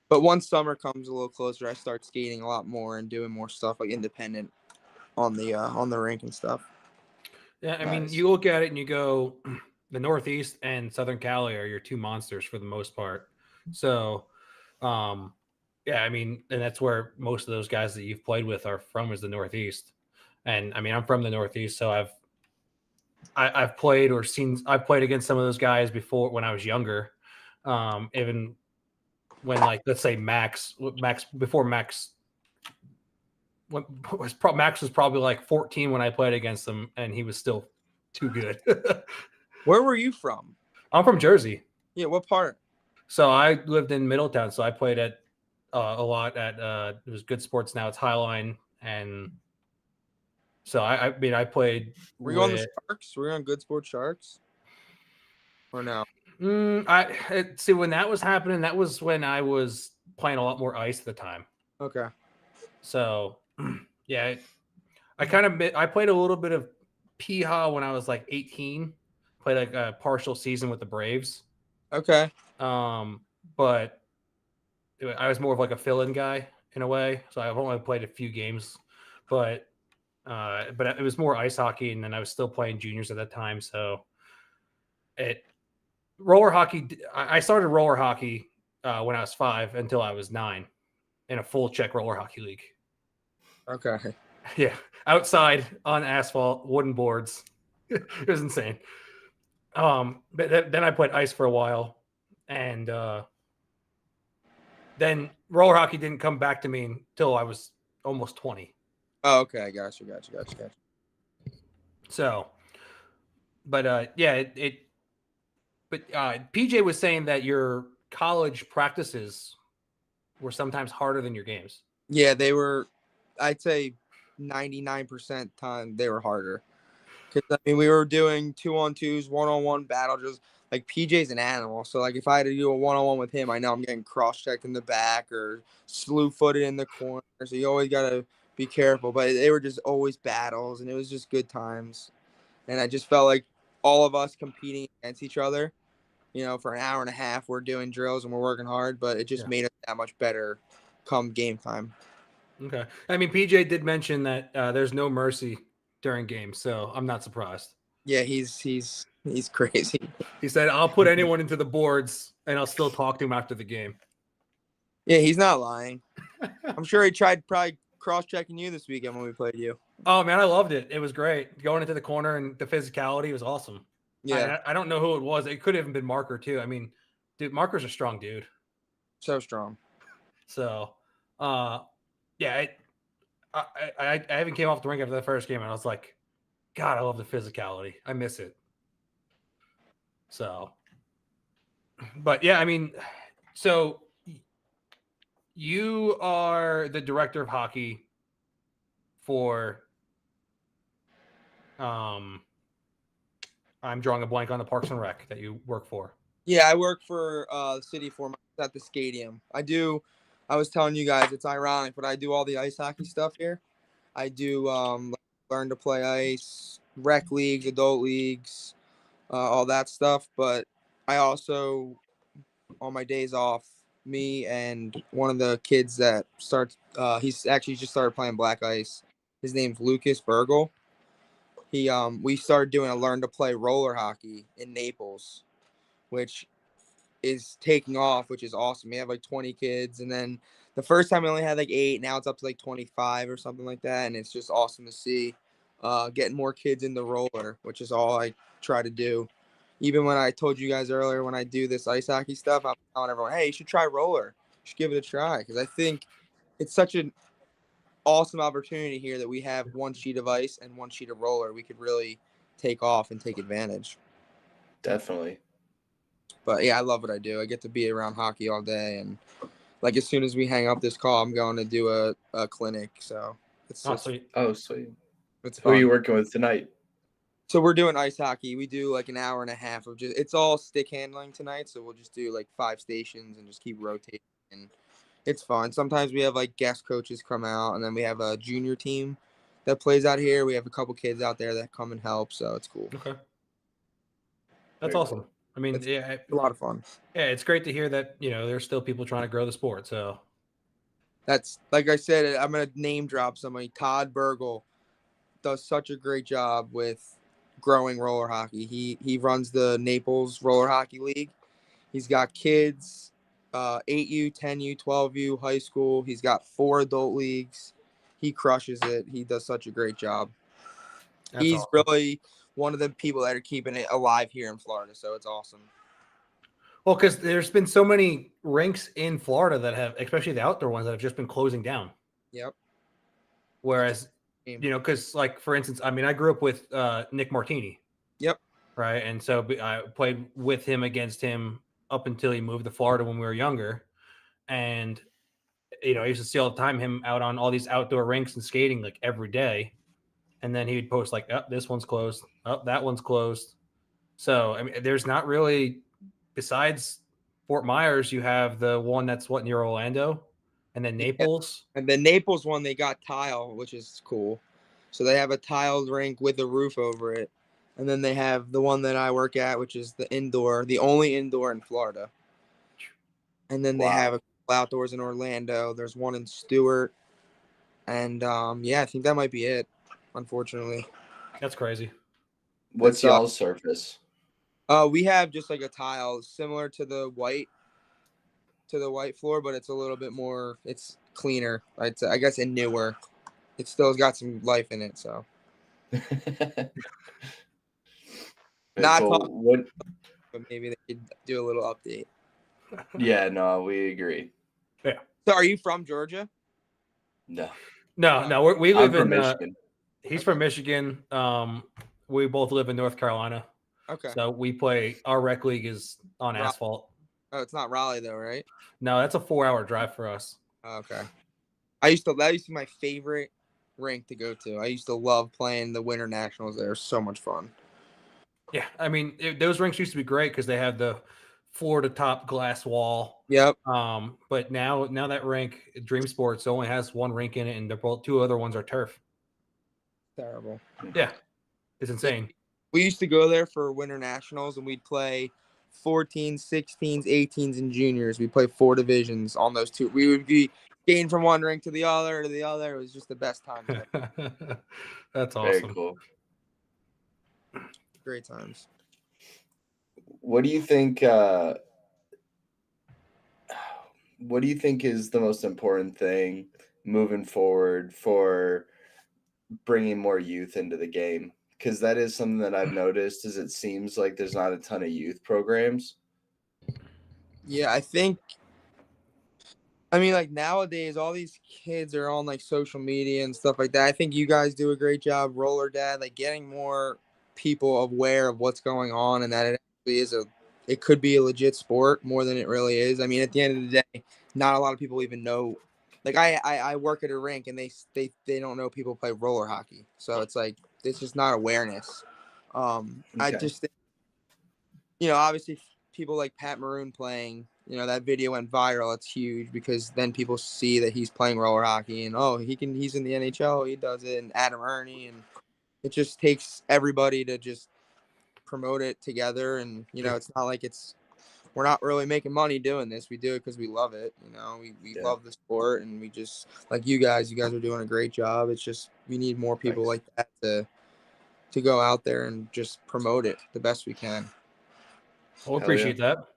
[SPEAKER 3] But once summer comes a little closer, I start skating a lot more and doing more stuff like independent on the rink and stuff.
[SPEAKER 2] yeah, I mean,
[SPEAKER 4] Nice.
[SPEAKER 2] you look at it and you go, the Northeast and Southern Cali are your two monsters for the most part. So, yeah, I mean, and that's where most of those guys that you've played with are from, is the Northeast. And I mean, I'm from the Northeast, so I've played I've played against some of those guys before when I was younger. Even when, like, let's say Max before Max Max was probably like 14 when I played against him, and he was still too good.
[SPEAKER 3] Where were you from?
[SPEAKER 2] I'm from Jersey,
[SPEAKER 3] Yeah, what part?
[SPEAKER 2] so I lived in Middletown. So I played at a lot at it was Good Sports, now it's Highline, and so I mean I played
[SPEAKER 3] Were you on the
[SPEAKER 2] with.
[SPEAKER 3] Sharks? Were you on Good Sports Sharks? Or no?
[SPEAKER 2] See, when that was happening, that was when I was playing a lot more ice at the time.
[SPEAKER 3] Okay.
[SPEAKER 2] So yeah, I played a little bit of Piha when I was like 18. Played like a partial season with the Braves.
[SPEAKER 3] Okay.
[SPEAKER 2] But I was more of like a fill-in guy in a way, so I've only played a few games, but it was more ice hockey, and then I was still playing juniors at that time. So roller hockey. I started roller hockey when I was 5 until I was 9 in a full Czech roller hockey league.
[SPEAKER 3] Okay.
[SPEAKER 2] Yeah, outside on asphalt, wooden boards. It was insane. But then I played ice for a while, and then roller hockey didn't come back to me until I was almost 20.
[SPEAKER 3] Oh, okay. Gotcha.
[SPEAKER 2] So, but yeah, But PJ was saying that your college practices were sometimes harder than your games.
[SPEAKER 3] Yeah, they were. I'd say 99% time they were harder. Because I mean, we were doing 2-on-2s, 1-on-1 battle drills. like PJ's an animal. So like if I had to do a one-on-one with him, I know I'm getting cross-checked in the back or slew-footed in the corner. So you always gotta be careful. But they were just always battles, and it was just good times. And I just felt like all of us competing against each other, for an hour and a half, we're doing drills and we're working hard, but it just made us that much better come game time.
[SPEAKER 2] Okay. I mean, PJ did mention that there's no mercy during games, so I'm not surprised.
[SPEAKER 3] Yeah, he's crazy.
[SPEAKER 2] He said, I'll put anyone into the boards and I'll still talk to him after the game.
[SPEAKER 3] Yeah, he's not lying. I'm sure he tried probably cross-checking you this weekend when we played you.
[SPEAKER 2] Oh, man, I loved it. It was great. Going into the corner and the physicality was awesome.
[SPEAKER 3] Yeah.
[SPEAKER 2] I don't know who it was. It could have even been Marker, too. I mean, dude, Marker's a strong dude.
[SPEAKER 3] So strong.
[SPEAKER 2] So, yeah, I even came off the rink after the first game, and I was like, God, I love the physicality. I miss it. So, but yeah, I mean, so you are the director of hockey for, I'm drawing a blank on the Parks and Rec that you work for.
[SPEAKER 3] Yeah, I work for the city for at the stadium. I was telling you guys, it's ironic, but I do all the ice hockey stuff here. I do learn to play ice, rec leagues, adult leagues, all that stuff. But I also, on my days off, me and one of the kids that starts, he's actually just started playing black ice. His name's Lucas Burgle. We started doing a learn to play roller hockey in Naples, which is taking off, which is awesome. We have like 20 kids, and then the first time we only had like 8. Now it's up to like 25 or something like that, and it's just awesome to see getting more kids in the roller, which is all I try to do. Even when I told you guys earlier, when I do this ice hockey stuff, I'm telling everyone, hey, you should try roller. You should give it a try, because I think it's such an awesome opportunity here that we have one sheet of ice and one sheet of roller. We could really take off and take advantage.
[SPEAKER 4] Definitely.
[SPEAKER 3] But yeah, I love what I do. I get to be around hockey all day, and like as soon as we hang up this call, I'm going to do a clinic. So it's
[SPEAKER 2] Sweet.
[SPEAKER 4] Oh, sweet.
[SPEAKER 3] it's
[SPEAKER 4] Who are
[SPEAKER 3] fun.
[SPEAKER 4] you working with tonight?
[SPEAKER 3] So we're doing ice hockey. We do like an hour and a half of it's all stick handling tonight. So we'll just do like 5 stations and just keep rotating. And it's fun. Sometimes we have like guest coaches come out, and then we have a junior team that plays out here. We have a couple kids out there that come and help. So it's cool.
[SPEAKER 2] Okay. That's
[SPEAKER 4] Very
[SPEAKER 2] awesome.
[SPEAKER 4] cool.
[SPEAKER 2] I mean,
[SPEAKER 3] It's
[SPEAKER 2] yeah,
[SPEAKER 3] a lot of fun.
[SPEAKER 2] yeah, it's great to hear that, there's still people trying to grow the sport. So
[SPEAKER 3] That's like I said, I'm going to name drop somebody. Todd Burgle does such a great job with growing roller hockey. He runs the Naples Roller Hockey League. He's got kids, 8U, 10U, 12U, high school. He's got 4 adult leagues. He crushes it. He does such a great job.
[SPEAKER 2] that's
[SPEAKER 3] He's
[SPEAKER 2] awesome.
[SPEAKER 3] really one of the people that are keeping it alive here in Florida. So it's awesome.
[SPEAKER 2] Well, because there's been so many rinks in Florida that have, especially the outdoor ones, that have just been closing down.
[SPEAKER 3] Yep.
[SPEAKER 2] Whereas, because like, for instance, I mean, I grew up with Nick Martini.
[SPEAKER 3] Yep.
[SPEAKER 2] Right. And so I played with him, against him, up until he moved to Florida when we were younger. And, I used to see all the time him out on all these outdoor rinks and skating like every day. And then he would post like, oh, this one's closed. Oh, that one's closed. So, I mean, there's not really, besides Fort Myers, you have the one that's near Orlando, and then Naples.
[SPEAKER 3] And the Naples one, they got tile, which is cool. So they have a tiled rink with a roof over it. And then they have the one that I work at, which is the only indoor in Florida. And then they have a couple outdoors in Orlando. There's one in Stewart. And I think that might be it, unfortunately.
[SPEAKER 2] That's crazy.
[SPEAKER 4] What's y'all's surface?
[SPEAKER 3] We have just like a tile similar to the white floor, but it's a little bit more, it's cleaner. I guess, and newer. It still's got some life in it, so. Not
[SPEAKER 4] cool. What?
[SPEAKER 3] But maybe they could do a little update.
[SPEAKER 4] Yeah, no, we agree.
[SPEAKER 2] Yeah.
[SPEAKER 3] So are you from Georgia?
[SPEAKER 4] No.
[SPEAKER 2] No. We live in
[SPEAKER 4] Michigan.
[SPEAKER 2] He's from Michigan. We both live in North Carolina.
[SPEAKER 3] Okay.
[SPEAKER 2] So our rec league is on asphalt.
[SPEAKER 3] Oh, it's not Raleigh though, right?
[SPEAKER 2] No, that's a 4-hour drive for us.
[SPEAKER 3] Okay. That used to be my favorite rink to go to. I used to love playing the Winter Nationals there. It was so much fun.
[SPEAKER 2] Yeah, I mean, those rinks used to be great because they had the floor to top glass wall.
[SPEAKER 3] Yep.
[SPEAKER 2] But now that rink, Dream Sports, only has one rink in it, and two other ones are turf.
[SPEAKER 3] Terrible.
[SPEAKER 2] Yeah, it's insane.
[SPEAKER 3] We used to go there for winter nationals, and we'd play 14s, 16s, 18s, and juniors. We play 4 divisions on those 2. We would be skating from one rink to the other. It was just the best time.
[SPEAKER 2] That's
[SPEAKER 4] Very
[SPEAKER 2] awesome.
[SPEAKER 4] cool.
[SPEAKER 3] Great times.
[SPEAKER 4] What do you think? What do you think is the most important thing moving forward for bringing more youth into the game? Because that is something that I've noticed. Is it seems like there's not a ton of youth programs.
[SPEAKER 3] Yeah, I mean, like nowadays, all these kids are on like social media and stuff like that. I think you guys do a great job, Roller Dad, like getting more people aware of what's going on and that it actually it could be a legit sport more than it really is. I mean, at the end of the day, not a lot of people even know. Like I work at a rink and they don't know people play roller hockey, so it's like it's just not awareness. I
[SPEAKER 4] Okay.
[SPEAKER 3] just think, obviously people like Pat Maroon playing, that video went viral. It's huge because then people see that he's playing roller hockey and he's in the NHL, he does it, and Adam Ernie, and it just takes everybody to just promote it together. And it's not like we're not really making money doing this. We do it because we love it. We love the sport, and we just like you guys are doing a great job. It's just we need more people like that to go out there and just promote it the best we can.
[SPEAKER 2] We'll appreciate that.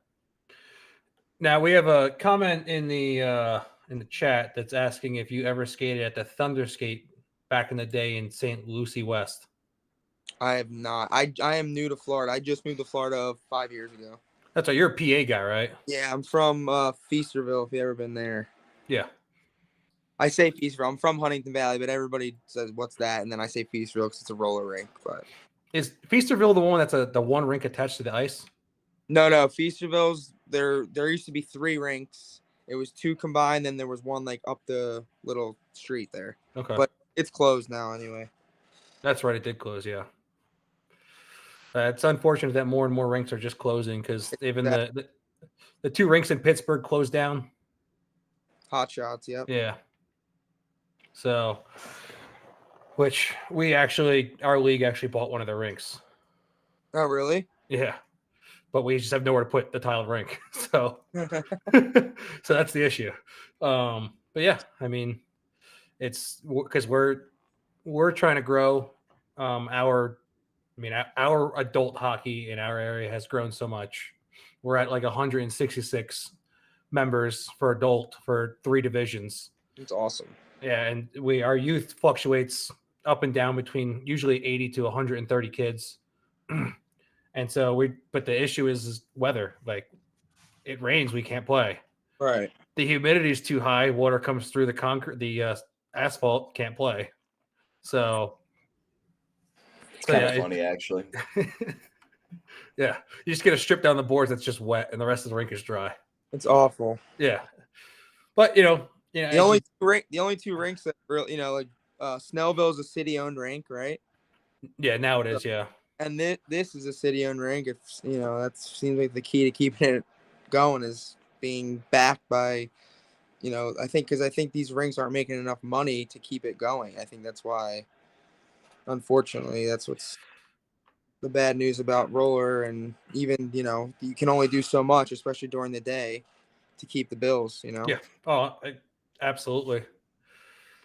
[SPEAKER 2] Now we have a comment in the chat that's asking if you ever skated at the Thunder Skate back in the day in St. Lucie West.
[SPEAKER 3] I have not. I am new to Florida. I just moved to Florida 5 years ago.
[SPEAKER 2] That's right. You're a PA guy, right?
[SPEAKER 3] Yeah, I'm from Feasterville, if you ever been there.
[SPEAKER 2] Yeah.
[SPEAKER 3] I say Feasterville. I'm from Huntington Valley, but everybody says, what's that? And then I say Feasterville because it's a roller rink. But
[SPEAKER 2] is Feasterville the one that's the one rink attached to the ice?
[SPEAKER 3] No. Feasterville's there used to be 3 rinks. It was 2 combined, then there was one like up the little street there.
[SPEAKER 2] Okay.
[SPEAKER 3] But it's closed now anyway.
[SPEAKER 2] That's right, it did close, yeah. It's unfortunate that more and more rinks are just closing because even the 2 rinks in Pittsburgh closed down.
[SPEAKER 3] Hot Shots, yep.
[SPEAKER 2] Yeah. So, which our league actually bought one of the rinks.
[SPEAKER 3] Oh, really?
[SPEAKER 2] Yeah. But we just have nowhere to put the tiled rink. So, so that's the issue. But yeah, I mean, it's because we're trying to grow our adult hockey in our area has grown so much. We're at like 166 members for adult for 3 divisions.
[SPEAKER 3] It's awesome.
[SPEAKER 2] Yeah, and our youth fluctuates up and down between usually 80 to 130 kids. And so but the issue is weather. Like it rains, we can't play.
[SPEAKER 3] Right.
[SPEAKER 2] The humidity is too high. Water comes through the concrete, the asphalt, can't play. So
[SPEAKER 4] it's kind of funny, actually.
[SPEAKER 2] Yeah, you just get a strip down the boards that's just wet, and the rest of the rink is dry.
[SPEAKER 3] It's awful.
[SPEAKER 2] Yeah, but the
[SPEAKER 3] only 2 rinks that really, like Snellville's a city-owned rink, right?
[SPEAKER 2] Yeah, now it is. Yeah,
[SPEAKER 3] and this is a city-owned rink. If that seems like the key to keeping it going is being backed by, I think these rinks aren't making enough money to keep it going. I think that's why, unfortunately, that's what's the bad news about roller. And even you can only do so much, especially during the day, to keep the bills.
[SPEAKER 2] Yeah. Oh, absolutely.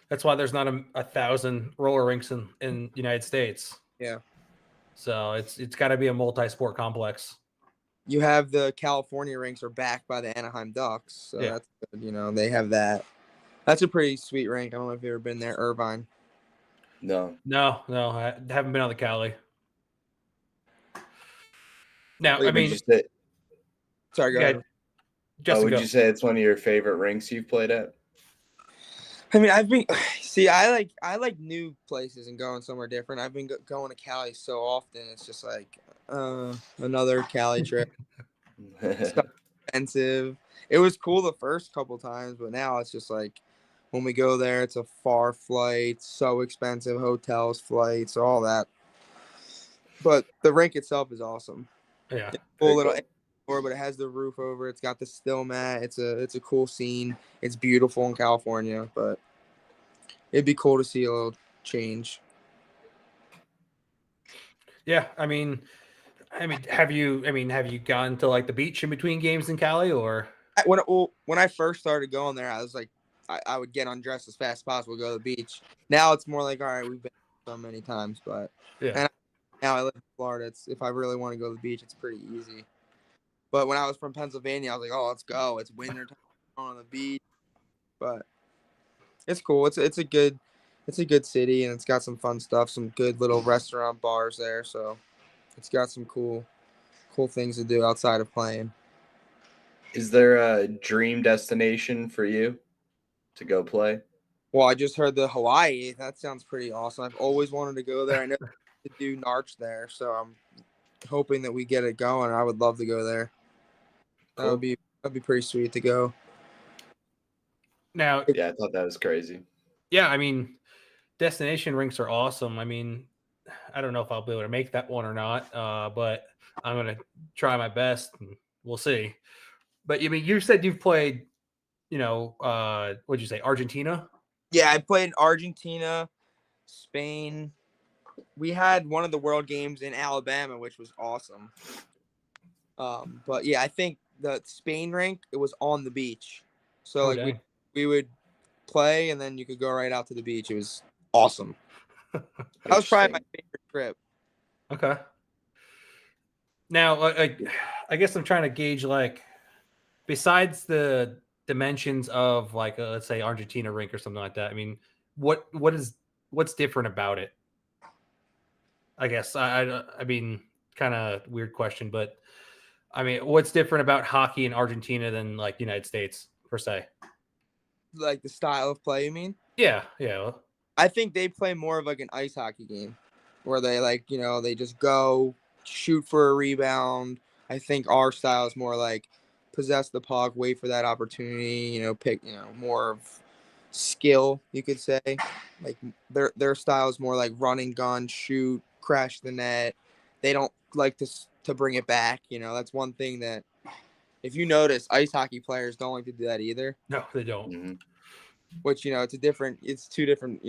[SPEAKER 2] That's why there's not a 1,000 roller rinks in the United States.
[SPEAKER 3] Yeah. So
[SPEAKER 2] it's got to be a multi-sport complex.
[SPEAKER 3] You have the California rinks are backed by the Anaheim Ducks, so that's good. They have that. That's a pretty sweet rink. I don't know if you've ever been there, Irvine.
[SPEAKER 4] No,
[SPEAKER 2] I haven't been on the Cali. Now,
[SPEAKER 4] sorry,
[SPEAKER 3] go ahead.
[SPEAKER 4] Would you say it's one of your favorite rinks you've played at?
[SPEAKER 3] I mean, I like new places and going somewhere different. I've been going to Cali so often. It's just like another Cali trip. It's expensive. It was cool the first couple times, but now it's just like when we go there, it's a far flight, so expensive, hotels, flights, all that. But the rink itself is awesome.
[SPEAKER 2] Yeah.
[SPEAKER 3] Cool little
[SPEAKER 4] cool.
[SPEAKER 3] floor, but it has the roof over. It's got the still mat. It's a cool scene. It's beautiful in California, but it'd be cool to see a little change.
[SPEAKER 2] Yeah. Have you gone to like the beach in between games in Cali or?
[SPEAKER 3] When I first started going there, I was like, I would get undressed as fast as possible, go to the beach. Now it's more like, all right, we've been so many times, but
[SPEAKER 2] Yeah.
[SPEAKER 3] and now I live in Florida. It's if I really want to go to the beach, it's pretty easy. But when I was from Pennsylvania, I was like, oh, let's go. It's winter time on the beach, but it's cool. It's a good city, and it's got some fun stuff, some good little restaurant bars there. So it's got some cool things to do outside of playing.
[SPEAKER 4] Is there a dream destination for you to go play?
[SPEAKER 3] Well, I just heard the Hawaii. That sounds pretty awesome. I've always wanted to go there. I know to do Narch there, so I'm hoping that we get it going. I would love to go there. That
[SPEAKER 4] Cool.
[SPEAKER 3] would be pretty sweet to go.
[SPEAKER 2] Now,
[SPEAKER 4] Yeah, I thought that was crazy.
[SPEAKER 2] yeah, destination rinks are awesome. I don't know if I'll be able to make that one or not, but I'm gonna try my best. And we'll see. But you said you've played, what'd you say, Argentina?
[SPEAKER 3] Yeah, I played in Argentina, Spain. We had one of the World Games in Alabama, which was awesome. But yeah, I think the Spain rink, it was on the beach, so like
[SPEAKER 2] dang.
[SPEAKER 3] we would play and then you could go right out to the beach. It was awesome. That was probably my favorite trip.
[SPEAKER 2] Okay. Now, I guess I'm trying to gauge, like, besides the dimensions of, like, let's say Argentina rink or something like that. What's different about it? I guess I mean, kind of weird question, but what's different about hockey in Argentina than like United States per se?
[SPEAKER 3] Like the style of play, you mean?
[SPEAKER 2] Yeah.
[SPEAKER 3] I think they play more of like an ice hockey game where they they just go shoot for a rebound. I think our style is more like possess the puck, wait for that opportunity, pick, more of skill, you could say. Like their style is more like run and gun, shoot, crash the net. They don't like to bring it back, That's one thing that if you notice, ice hockey players don't like to do that either.
[SPEAKER 2] No, they don't.
[SPEAKER 4] Mm-hmm.
[SPEAKER 3] Which, it's two different,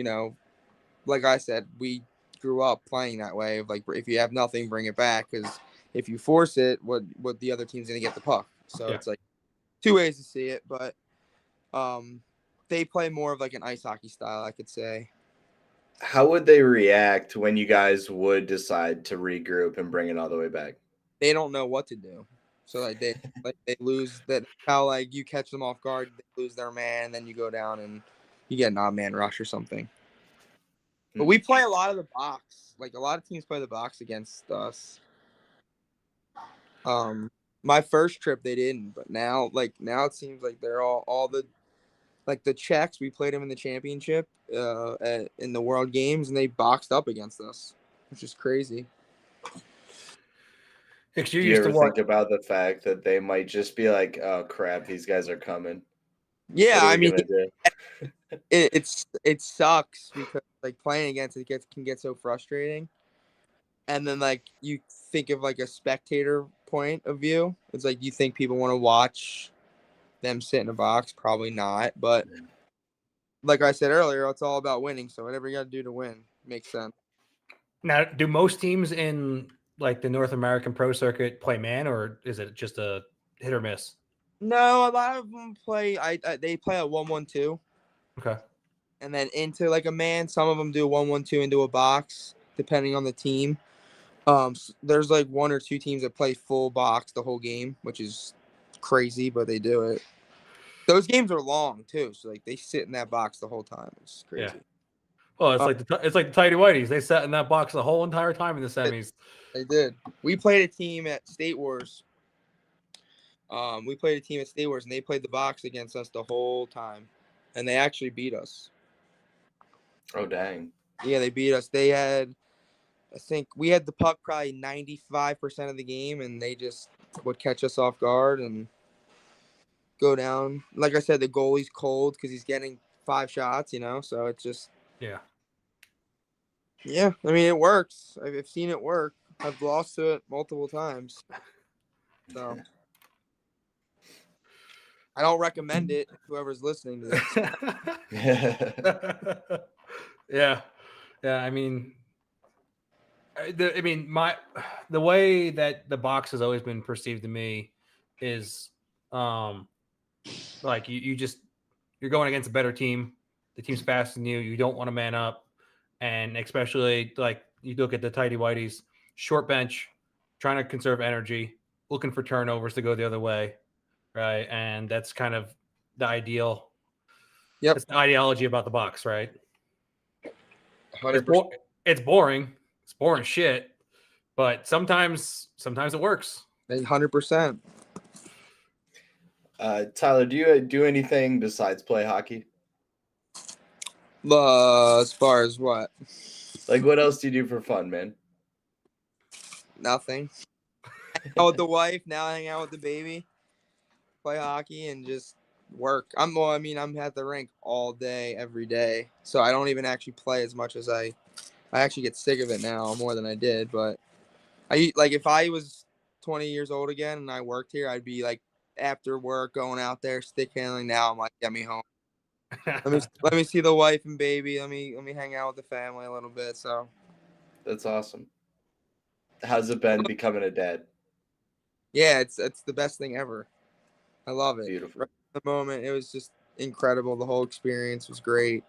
[SPEAKER 3] like I said, we grew up playing that way of like if you have nothing, bring it back, because if you force it, what the other team's gonna get the puck. So
[SPEAKER 2] Yeah.
[SPEAKER 3] It's like two ways to see it, but they play more of like an ice hockey style, I could say.
[SPEAKER 4] How would they react when you guys would decide to regroup and bring it all the way back?
[SPEAKER 3] They don't know what to do, so they lose that. How like you catch them off guard, they lose their man, and then you go down and you get an odd man rush or something. But we play a lot of the box. Like a lot of teams play the box against us. My first trip they didn't, but now it seems like they're all the like the Czechs. We played them in the championship, in the World Games, and they boxed up against us, which is crazy.
[SPEAKER 2] Because
[SPEAKER 4] Do you ever think about the fact that they might just be like, "Oh crap, these guys are coming"?
[SPEAKER 3] Yeah,
[SPEAKER 4] What are
[SPEAKER 3] I
[SPEAKER 4] we
[SPEAKER 3] mean,
[SPEAKER 4] gonna do?
[SPEAKER 3] it sucks because like playing against it can get so frustrating. And then like you think of like a spectator point of view. It's like you think people want to watch them sit in a box, probably not. But like I said earlier, it's all about winning. So whatever you got to do to win makes sense.
[SPEAKER 2] Now, do most teams in like the North American pro circuit play man, or is it just a hit or miss?
[SPEAKER 3] No, a lot of them play. They play a 1-1-2.
[SPEAKER 2] Okay.
[SPEAKER 3] And then into like a man. Some of them do 1-1-2 into a box, depending on the team. There's like one or two teams that play full box the whole game, which is crazy, but they do it. Those games are long too, so like they sit in that box the whole time. It's crazy.
[SPEAKER 2] Yeah. Well, it's like the Tidy Whiteys. They sat in that box the whole entire time in the semis.
[SPEAKER 3] They did. We played a team at State Wars. And they played the box against us the whole time, and they actually beat us.
[SPEAKER 4] Oh dang!
[SPEAKER 3] Yeah, they beat us. I think we had the puck probably 95% of the game, and they just would catch us off guard and go down. Like I said, the goalie's cold because he's getting 5 shots, so it's just
[SPEAKER 2] Yeah.
[SPEAKER 3] I mean, it works. I've seen it work. I've lost to it multiple times. So I don't recommend it. Whoever's listening to this.
[SPEAKER 2] Yeah. I mean, the way that the box has always been perceived to me is, like you're going against a better team. The team's faster than you. You don't want to man up, and especially like you look at the tighty whities, short bench, trying to conserve energy, looking for turnovers to go the other way, right? And that's kind of the ideal.
[SPEAKER 3] Yep.
[SPEAKER 2] That's the ideology about the box, right?
[SPEAKER 3] 100%.
[SPEAKER 2] It's boring. It's boring shit. But sometimes it works.
[SPEAKER 3] 100%.
[SPEAKER 4] Tyler, do you do anything besides play hockey?
[SPEAKER 3] As far as what?
[SPEAKER 4] Like, what else do you do for fun, man?
[SPEAKER 3] Nothing. Hang out with the wife. Now hang out with the baby. Play hockey and just work. I'm at the rink all day, every day. So I don't even actually play as much as I actually get sick of it now more than I did. But if I was 20 years old again and I worked here, I'd be like after work going out there stick handling. Now I'm like, get me home. Let me see the wife and baby. Let me hang out with the family a little bit. So
[SPEAKER 4] That's awesome. How's it been becoming a dad?
[SPEAKER 3] yeah, it's the best thing ever. I love it.
[SPEAKER 4] Beautiful.
[SPEAKER 3] Right at the moment, it was just incredible. The whole experience was great.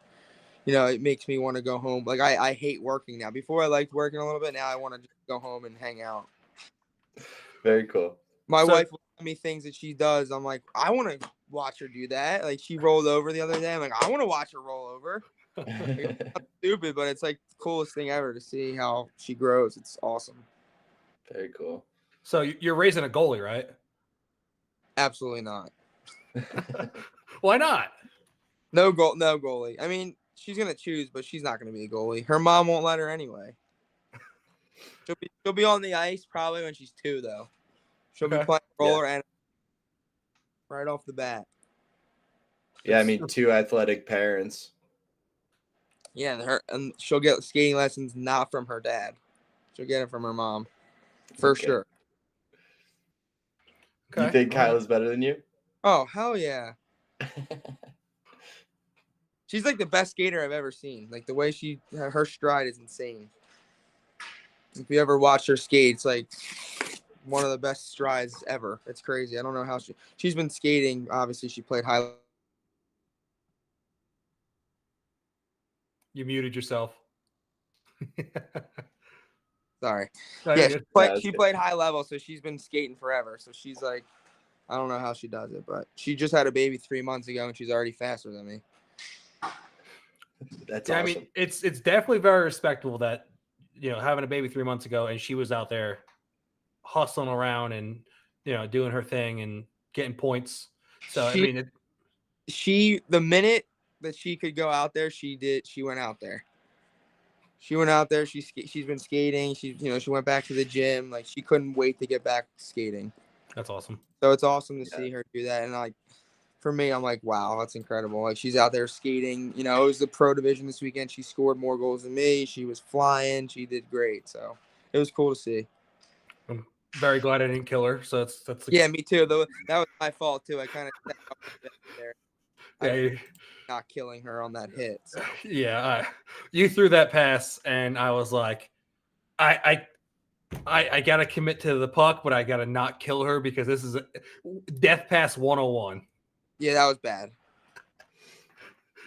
[SPEAKER 3] It makes me want to go home. Like I hate working now. Before I liked working a little bit. Now I want to just go home and hang out.
[SPEAKER 4] Very cool.
[SPEAKER 3] My wife will tell me things that she does. I'm like, I want to watch her do that. Like she rolled over the other day. I'm like, I want to watch her roll over. It's not stupid, but it's like the coolest thing ever to see how she grows. It's awesome.
[SPEAKER 4] Very cool.
[SPEAKER 2] So you're raising a goalie, right?
[SPEAKER 3] Absolutely not.
[SPEAKER 2] Why not?
[SPEAKER 3] No goalie. I mean, she's gonna choose, but she's not gonna be a goalie. Her mom won't let her anyway. She'll be on the ice probably when she's 2, though. She'll be playing roller and right off the bat.
[SPEAKER 4] Yeah, I mean, 2 athletic parents.
[SPEAKER 3] Yeah, and she'll get skating lessons not from her dad. She'll get it from her mom, for sure.
[SPEAKER 4] Okay. You think Kyla's better than you?
[SPEAKER 3] Oh, hell yeah. She's like the best skater I've ever seen. Like the way her stride is insane. If you ever watch her skate, it's like one of the best strides ever. It's crazy. I don't know how she's been skating. Obviously, she played high.
[SPEAKER 2] You muted yourself.
[SPEAKER 3] Sorry.
[SPEAKER 2] No,
[SPEAKER 3] yeah, she played high level, so she's been skating forever. So she's like, I don't know how she does it, but she just had a baby 3 months ago, and she's already faster than me.
[SPEAKER 4] That's awesome.
[SPEAKER 2] I mean, it's definitely very respectable that, having a baby 3 months ago and she was out there hustling around and, doing her thing and getting points. So, the minute that she could go out there, she did. She went out there. She's been skating. She went back to the gym. Like she couldn't wait to get back skating. That's awesome.
[SPEAKER 3] So it's awesome to see her do that. And like, for me, I'm like, wow, that's incredible. Like she's out there skating. It was the pro division this weekend. She scored more goals than me. She was flying. She did great. So it was cool to see.
[SPEAKER 2] I'm very glad I didn't kill her. So that's
[SPEAKER 3] yeah, me too. Though that was my fault too. I kind of stepped up a bit there.
[SPEAKER 2] Yeah,
[SPEAKER 3] not killing her on that hit. So.
[SPEAKER 2] Yeah, you threw that pass, and I was like, I gotta commit to the puck, but I gotta not kill her because this is a death pass 101.
[SPEAKER 3] Yeah, that was bad.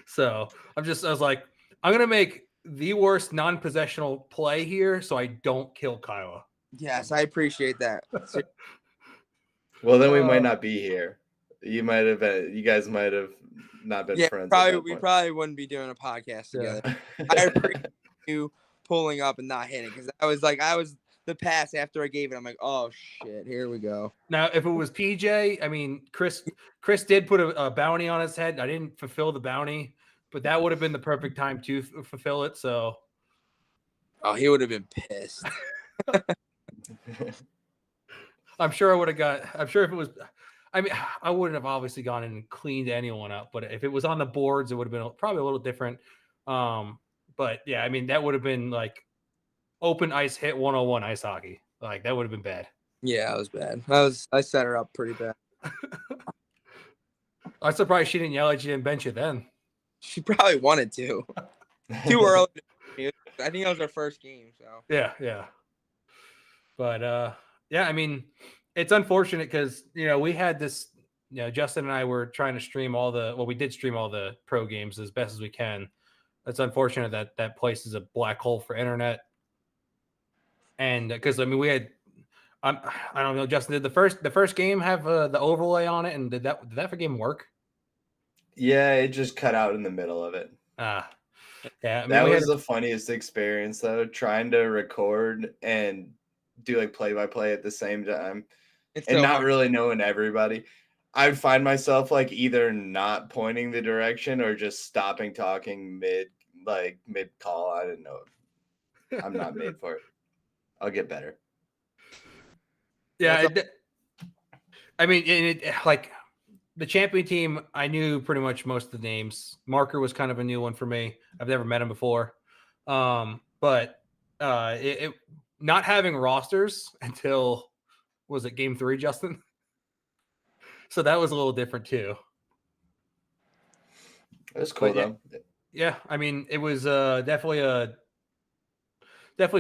[SPEAKER 2] So I was like, I'm gonna make the worst non-possessional play here, so I don't kill Kyla.
[SPEAKER 3] Yes, I appreciate that.
[SPEAKER 4] Well, then we might not be here. You guys might have not been friends.
[SPEAKER 3] We probably wouldn't be doing a podcast together. I appreciate you pulling up and not hitting because I was the pass after I gave it. I'm like, oh shit, here we go.
[SPEAKER 2] Now, if it was PJ, I mean, Chris did put a bounty on his head. I didn't fulfill the bounty, but that would have been the perfect time to fulfill it. So,
[SPEAKER 3] he would have been pissed.
[SPEAKER 2] I'm sure I would have got. I'm sure if it was. I mean, I wouldn't have obviously gone in and cleaned anyone up, but if it was on the boards, it would have been probably a little different. But yeah, I mean, that would have been like open ice hit 101 ice hockey. Like that would have been bad.
[SPEAKER 3] Yeah, it was bad. I set her up pretty bad.
[SPEAKER 2] I'm surprised she didn't yell at you and bench you then.
[SPEAKER 3] She probably wanted to. Too early. I think that was our first game. So
[SPEAKER 2] Yeah. But yeah, I mean, it's unfortunate because we had this. Justin and I were trying to stream we did stream all the pro games as best as we can. It's unfortunate that that place is a black hole for internet. And because we had, I don't know, Justin, did the first game have the overlay on it, and did that game work?
[SPEAKER 4] Yeah, it just cut out in the middle of it.
[SPEAKER 2] Yeah.
[SPEAKER 4] That was the funniest experience though, trying to record and do like play-by-play at the same time, and not really knowing everybody. I would find myself like either not pointing the direction or just stopping talking mid call. I didn't know. I'm not made for it. I'll get better.
[SPEAKER 2] Yeah, like the champion team, I knew pretty much most of the names. Marker was kind of a new one for me. I've never met him before. But not having rosters until, was it game 3, Justin? So that was a little different too.
[SPEAKER 4] It was cool though.
[SPEAKER 2] Yeah, I mean, it was definitely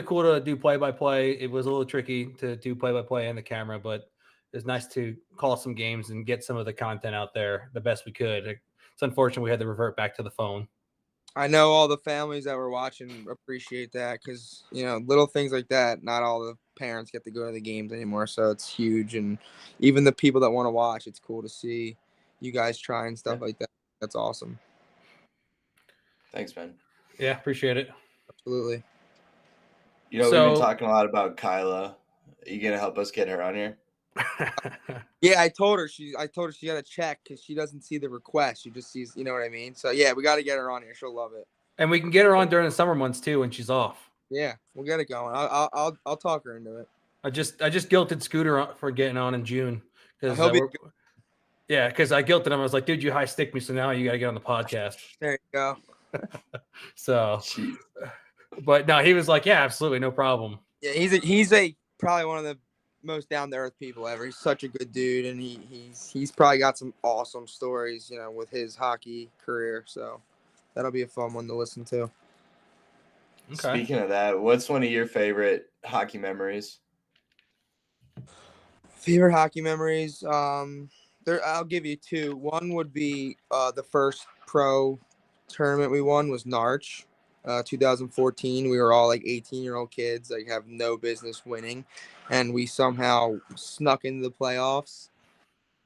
[SPEAKER 2] cool to do play-by-play. It was a little tricky to do play-by-play and the camera, but it's nice to call some games and get some of the content out there the best we could. It's unfortunate we had to revert back to the phone.
[SPEAKER 3] I know all the families that were watching appreciate that because, little things like that, not all the parents get to go to the games anymore. So it's huge. And even the people that want to watch, it's cool to see you guys try and stuff like that. That's awesome.
[SPEAKER 4] Thanks, man.
[SPEAKER 2] Yeah, appreciate it.
[SPEAKER 3] Absolutely.
[SPEAKER 4] We've been talking a lot about Kyla. Are you going to help us get her on here?
[SPEAKER 3] Yeah, I told her she got to check because she doesn't see the request. She just sees, you know what I mean? So yeah, we got to get her on here. She'll love it.
[SPEAKER 2] And we can get her on during the summer months too when she's off.
[SPEAKER 3] Yeah, we'll get it going. I'll talk her into it.
[SPEAKER 2] I just guilted Scooter for getting on in June because I guilted him. I was like, dude, you high stick me, so now you got to get on the podcast.
[SPEAKER 3] There you go.
[SPEAKER 2] So, but no, he was like, yeah, absolutely, no problem.
[SPEAKER 3] Yeah, he's probably one of the most down to earth people ever. He's such a good dude, and he's probably got some awesome stories, with his hockey career. So that'll be a fun one to listen to.
[SPEAKER 4] Okay. Speaking of that, what's one of your favorite hockey memories?
[SPEAKER 3] Favorite hockey memories? I'll give you 2. One would be the first pro tournament we won was Narch, 2014. We were all like 18-year-old kids, like have no business winning, and we somehow snuck into the playoffs,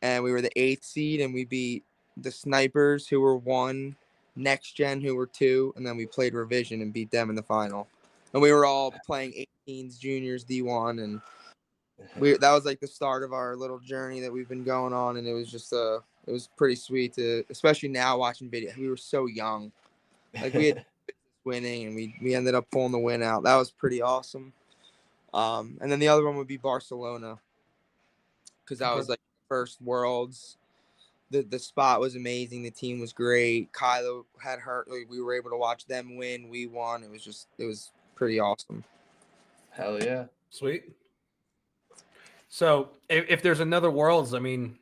[SPEAKER 3] and we were the 8th seed, and we beat the Snipers, who were 1, Next Gen, who were 2, and then we played Revision and beat them in the final. And we were all playing 18s, juniors, D1, and that was like the start of our little journey that we've been going on, and it was just it was pretty sweet to, especially now watching video. We were so young, like we had winning, and we ended up pulling the win out. That was pretty awesome. And then the other one would be Barcelona, because that was like the first Worlds. The spot was amazing. The team was great. Kylo had hurt. We were able to watch them win. We won. It was pretty awesome.
[SPEAKER 4] Hell yeah.
[SPEAKER 2] Sweet. So if there's another Worlds, I mean,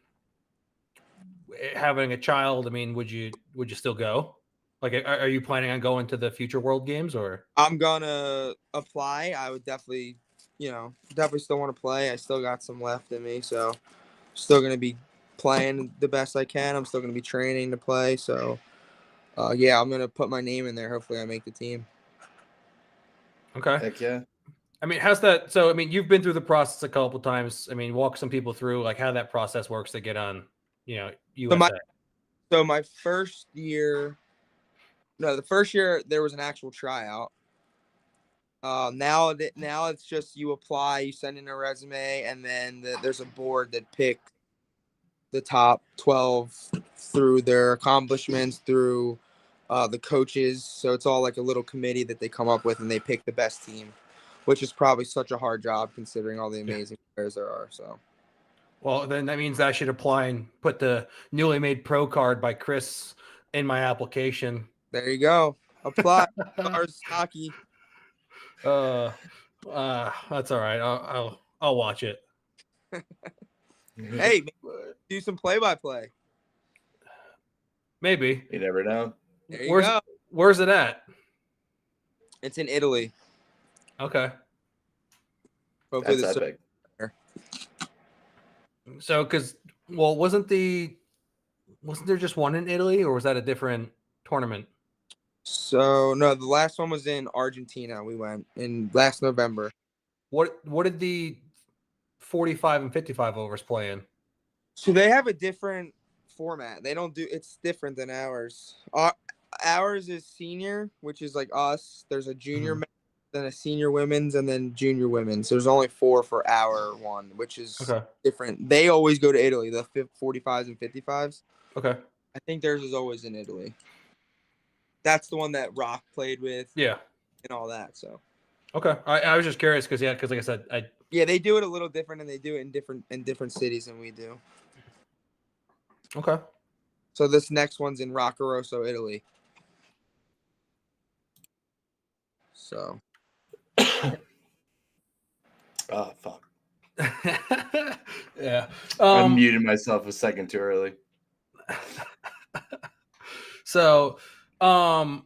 [SPEAKER 2] having a child, I mean, would you still go? Like, are you planning on going to the future World Games, or?
[SPEAKER 3] I'm gonna apply. I would definitely still want to play. I still got some left in me, so still gonna be playing the best I can. I'm still gonna be training to play. So, yeah, I'm gonna put my name in there. Hopefully, I make the team.
[SPEAKER 2] Okay.
[SPEAKER 4] Heck yeah.
[SPEAKER 2] I mean, how's that? So, I mean, you've been through the process a couple times. I mean, walk some people through like how that process works to get on, USA.
[SPEAKER 3] So my first year, the first year there was an actual tryout. Now it's just you apply, you send in a resume, and then there's a board that picks the top 12 through their accomplishments, through the coaches. So it's all like a little committee that they come up with, and they pick the best team, which is probably such a hard job considering all the amazing players there are. So,
[SPEAKER 2] well, then that means I should apply and put the newly made pro card by Chris in my application.
[SPEAKER 3] There you go. Apply. Stars hockey.
[SPEAKER 2] That's all right. I'll watch it.
[SPEAKER 3] Hey, do some play-by-play.
[SPEAKER 2] Maybe.
[SPEAKER 4] You never know.
[SPEAKER 3] There you go.
[SPEAKER 2] Where's it at?
[SPEAKER 3] It's in Italy.
[SPEAKER 2] Okay.
[SPEAKER 3] Hopefully
[SPEAKER 4] That's
[SPEAKER 3] this
[SPEAKER 4] epic.
[SPEAKER 2] So, wasn't there just one in Italy, or was that a different tournament?
[SPEAKER 3] So no, the last one was in Argentina. We went in last November.
[SPEAKER 2] What did the 45 and 55 overs play in?
[SPEAKER 3] So they have a different format. They don't do. It's different than ours. Ours is senior, which is like us. There's a junior,
[SPEAKER 2] Mhm.
[SPEAKER 3] then a senior women's, and then junior women's. There's only 4 for our one, which is
[SPEAKER 2] Okay.
[SPEAKER 3] different. They always go to Italy. The 45s and 55s.
[SPEAKER 2] Okay.
[SPEAKER 3] I think theirs is always in Italy. That's the one that Rock played with.
[SPEAKER 2] Yeah.
[SPEAKER 3] And all that. So.
[SPEAKER 2] Okay. I was just curious because like I said,
[SPEAKER 3] Yeah, they do it a little different, and they do it in different cities than we do.
[SPEAKER 2] Okay.
[SPEAKER 3] So this next one's in Roccoroso, Italy. So.
[SPEAKER 4] Oh, fuck.
[SPEAKER 2] Yeah.
[SPEAKER 4] I muted myself a second too early.
[SPEAKER 2] So, I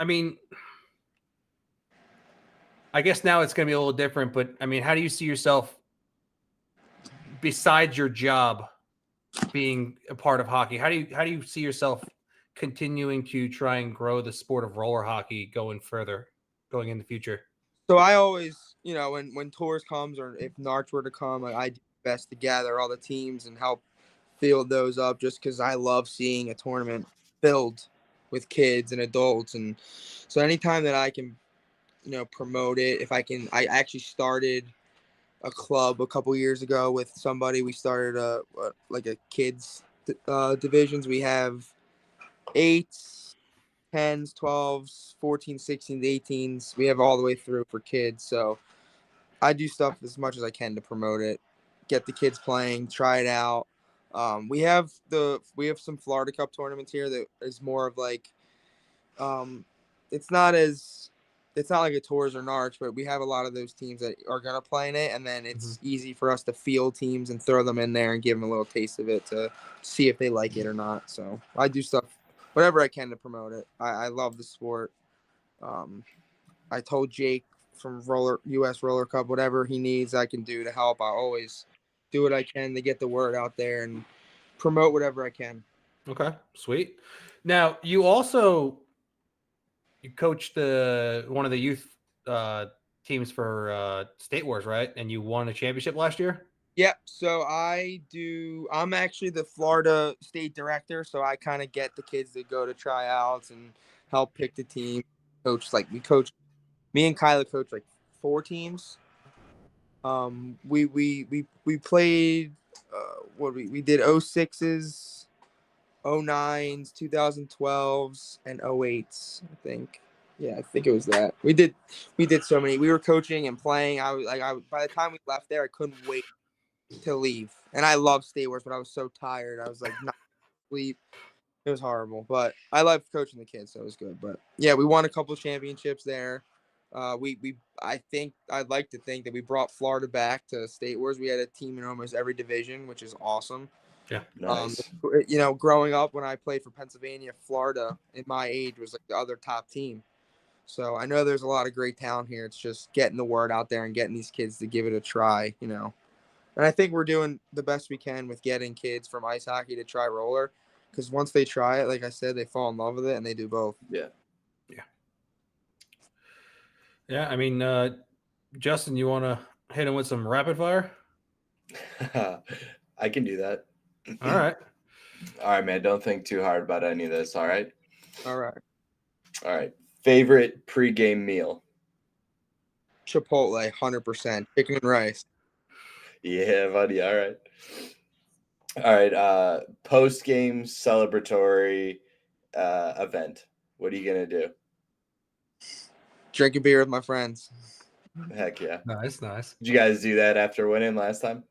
[SPEAKER 2] mean, I guess now it's going to be a little different, but I mean, how do you see yourself besides your job being a part of hockey? How do you see yourself continuing to try and grow the sport of roller hockey going in the future?
[SPEAKER 3] So I always, when tours comes or if Narch were to come, I do my best to gather all the teams and help field those up just because I love seeing a tournament filled with kids and adults. And so anytime that I can, promote it, I actually started a club a couple years ago with somebody. We started a kids divisions. We have 8s, 10s, 12s, 14s, 16s, 18s. We have all the way through for kids. So I do stuff as much as I can to promote it, get the kids playing, try it out. We have some Florida Cup tournaments here that is more of like, it's not like a Tours or Narch, but we have a lot of those teams that are gonna play in it, and then it's easy for us to field teams and throw them in there and give them a little taste of it to see if they like it or not. So I do stuff, whatever I can to promote it. I love the sport. I told Jake from US Roller Cup, whatever he needs, I can do to help. I always do what I can to get the word out there and promote whatever I can.
[SPEAKER 2] Okay, sweet. Now you coached one of the youth teams for State Wars, right? And you won a championship last year.
[SPEAKER 3] Yep. So I'm actually the Florida state director. So I kind of get the kids that go to tryouts and help pick the team. Me and Kyla coach like 4 teams. We played, we did 06s, 09s, 2012s, and 08s, I think. Yeah, I think it was that. We did so many. We were coaching and playing. By the time we left there, I couldn't wait to leave. And I love State Wars, but I was so tired. I was like not sleep. It was horrible, but I loved coaching the kids, so it was good. But yeah, we won a couple of championships there. I'd like to think that we brought Florida back to State Wars. We had a team in almost every division, which is awesome.
[SPEAKER 2] Yeah,
[SPEAKER 4] nice.
[SPEAKER 3] Growing up when I played for Pennsylvania, Florida in my age was like the other top team. So I know there's a lot of great talent here. It's just getting the word out there and getting these kids to give it a try, And I think we're doing the best we can with getting kids from ice hockey to try roller. Because once they try it, like I said, they fall in love with it and they do both.
[SPEAKER 2] Yeah. I mean, Justin, you want to hit him with some rapid fire?
[SPEAKER 4] I can do that.
[SPEAKER 2] All right.
[SPEAKER 4] All right, man. Don't think too hard about any of this. All right.
[SPEAKER 3] All right.
[SPEAKER 4] Favorite pregame meal?
[SPEAKER 3] Chipotle, 100%. Chicken and rice.
[SPEAKER 4] Yeah, buddy. All right. Post-game celebratory event. What are you gonna do?
[SPEAKER 3] Drink a beer with my friends.
[SPEAKER 4] Heck yeah.
[SPEAKER 2] Nice.
[SPEAKER 4] Did you guys do that after winning last time?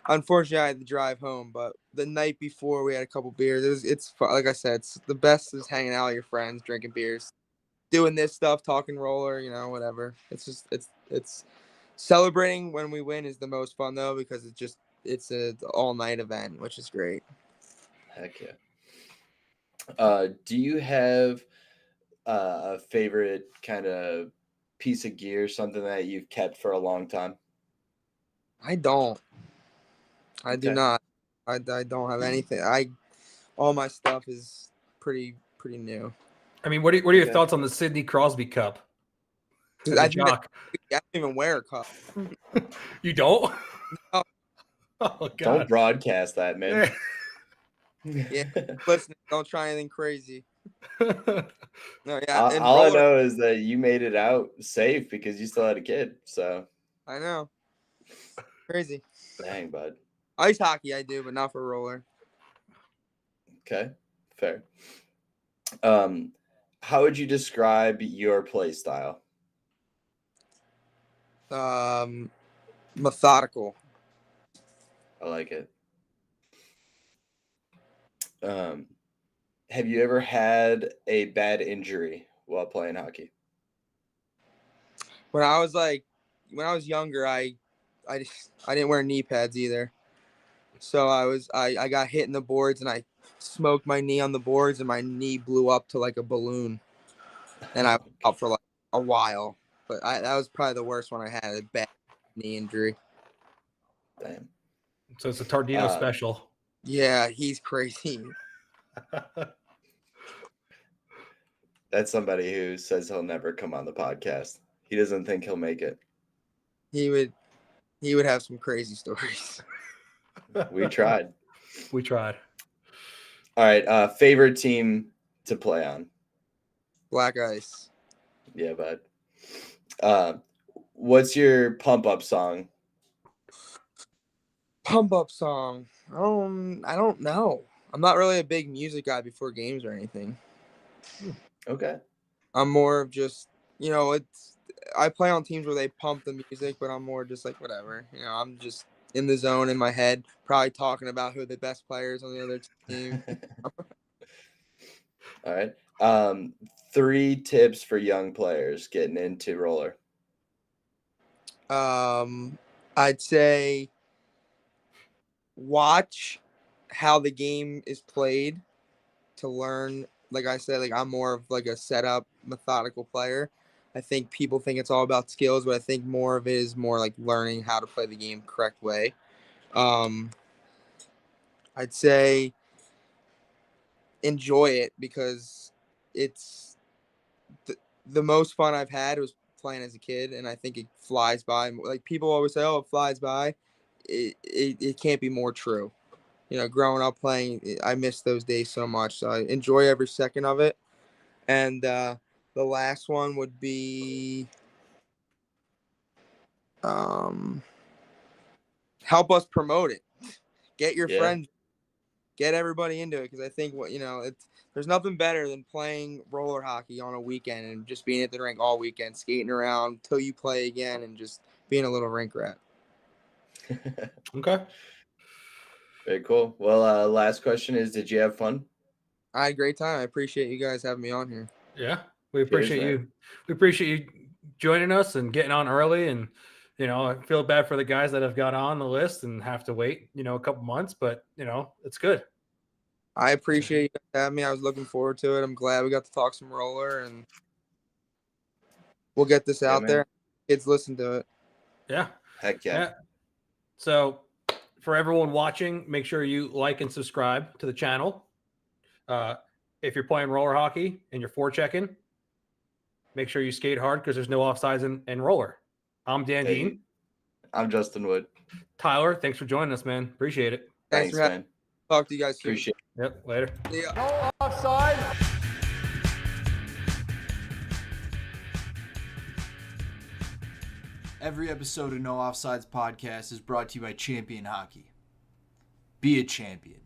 [SPEAKER 3] Unfortunately, I had to drive home, but the night before we had a couple beers. It's like I said, it's the best is hanging out with your friends, drinking beers. doing this stuff, talking roller, whatever. It's celebrating when we win is the most fun though, because it's a all night event, which is great.
[SPEAKER 4] Heck yeah. Do you have a favorite kind of piece of gear, something that you've kept for a long time?
[SPEAKER 3] I don't. I do
[SPEAKER 4] Okay.
[SPEAKER 3] not. I don't have anything. All my stuff is pretty new.
[SPEAKER 2] I mean, what are your
[SPEAKER 4] Okay.
[SPEAKER 2] thoughts on the Sidney Crosby Cup? As a
[SPEAKER 3] I think
[SPEAKER 2] jock.
[SPEAKER 3] I don't even wear a cup.
[SPEAKER 2] You don't?
[SPEAKER 3] No.
[SPEAKER 2] Oh, God.
[SPEAKER 4] Don't broadcast that, man.
[SPEAKER 3] Yeah, listen, don't try anything crazy. No, yeah, and
[SPEAKER 4] all I
[SPEAKER 3] roller.
[SPEAKER 4] know is that you made it out safe because you still had a kid. So
[SPEAKER 3] I know, crazy.
[SPEAKER 4] dang, bud.
[SPEAKER 3] Ice hockey, I do, but not for roller.
[SPEAKER 4] Okay, fair. How would you describe your play style?
[SPEAKER 3] Methodical.
[SPEAKER 4] I like it. Have you ever had a bad injury while playing hockey?
[SPEAKER 3] When I was younger, I didn't wear knee pads either. So I got hit in the boards and I smoked my knee on the boards and my knee blew up to like a balloon, and I was out for like a while. But that was probably the worst one I had, a bad knee injury.
[SPEAKER 4] Damn.
[SPEAKER 2] So it's a Tardino special.
[SPEAKER 3] Yeah, he's crazy.
[SPEAKER 4] That's somebody who says he'll never come on the podcast. He doesn't think he'll make it.
[SPEAKER 3] He would have some crazy stories.
[SPEAKER 4] We tried.
[SPEAKER 2] We tried.
[SPEAKER 4] All right. Favorite team to play on?
[SPEAKER 3] Black ice.
[SPEAKER 4] Yeah, bud. What's your pump up song?
[SPEAKER 3] Pump up song. I don't know. I'm not really a big music guy before games or anything.
[SPEAKER 4] Okay.
[SPEAKER 3] I'm more of just, I play on teams where they pump the music, but I'm more just like whatever. I'm just in the zone in my head, probably talking about who the best players on the other team.
[SPEAKER 4] All right. 3 tips for young players getting into roller.
[SPEAKER 3] I'd say watch how the game is played to learn. Like I said, like I'm more of like a setup, methodical player. I think people think it's all about skills, but I think more of it is more like learning how to play the game correct way. I'd say enjoy it because it's the most fun I've had was playing as a kid, and I think it flies by. Like people always say, "Oh, it flies by." It can't be more true. Growing up playing, I miss those days so much. So I enjoy every second of it. And the last one would be help us promote it. Get your friends, get everybody into it, because I think there's nothing better than playing roller hockey on a weekend and just being at the rink all weekend, skating around till you play again, and just being a little rink rat.
[SPEAKER 2] Okay.
[SPEAKER 4] Very cool. Well, last question is, did you have fun?
[SPEAKER 3] I had a great time. I appreciate you guys having me on here.
[SPEAKER 2] Yeah. We appreciate
[SPEAKER 4] man.
[SPEAKER 2] you. We appreciate you joining us and getting on early. And, I feel bad for the guys that have got on the list and have to wait, a couple months, but, it's good.
[SPEAKER 3] I appreciate you guys having me. I was looking forward to it. I'm glad we got to talk some roller, and we'll get this out there. Kids listen to it.
[SPEAKER 2] Yeah.
[SPEAKER 4] Heck yeah.
[SPEAKER 2] So for everyone watching, make sure you like and subscribe to the channel. If you're playing roller hockey and you're forechecking, make sure you skate hard because there's no offsides in roller. I'm Dan Dean.
[SPEAKER 4] I'm Justin Wood.
[SPEAKER 2] Tyler, thanks for joining us, man. Appreciate it.
[SPEAKER 3] Thanks for having me. Talk to you guys soon.
[SPEAKER 4] Appreciate it.
[SPEAKER 2] Yep. Later.
[SPEAKER 3] See ya.
[SPEAKER 1] No offside. Every episode of No Offsides podcast is brought to you by Champion Hockey. Be a champion.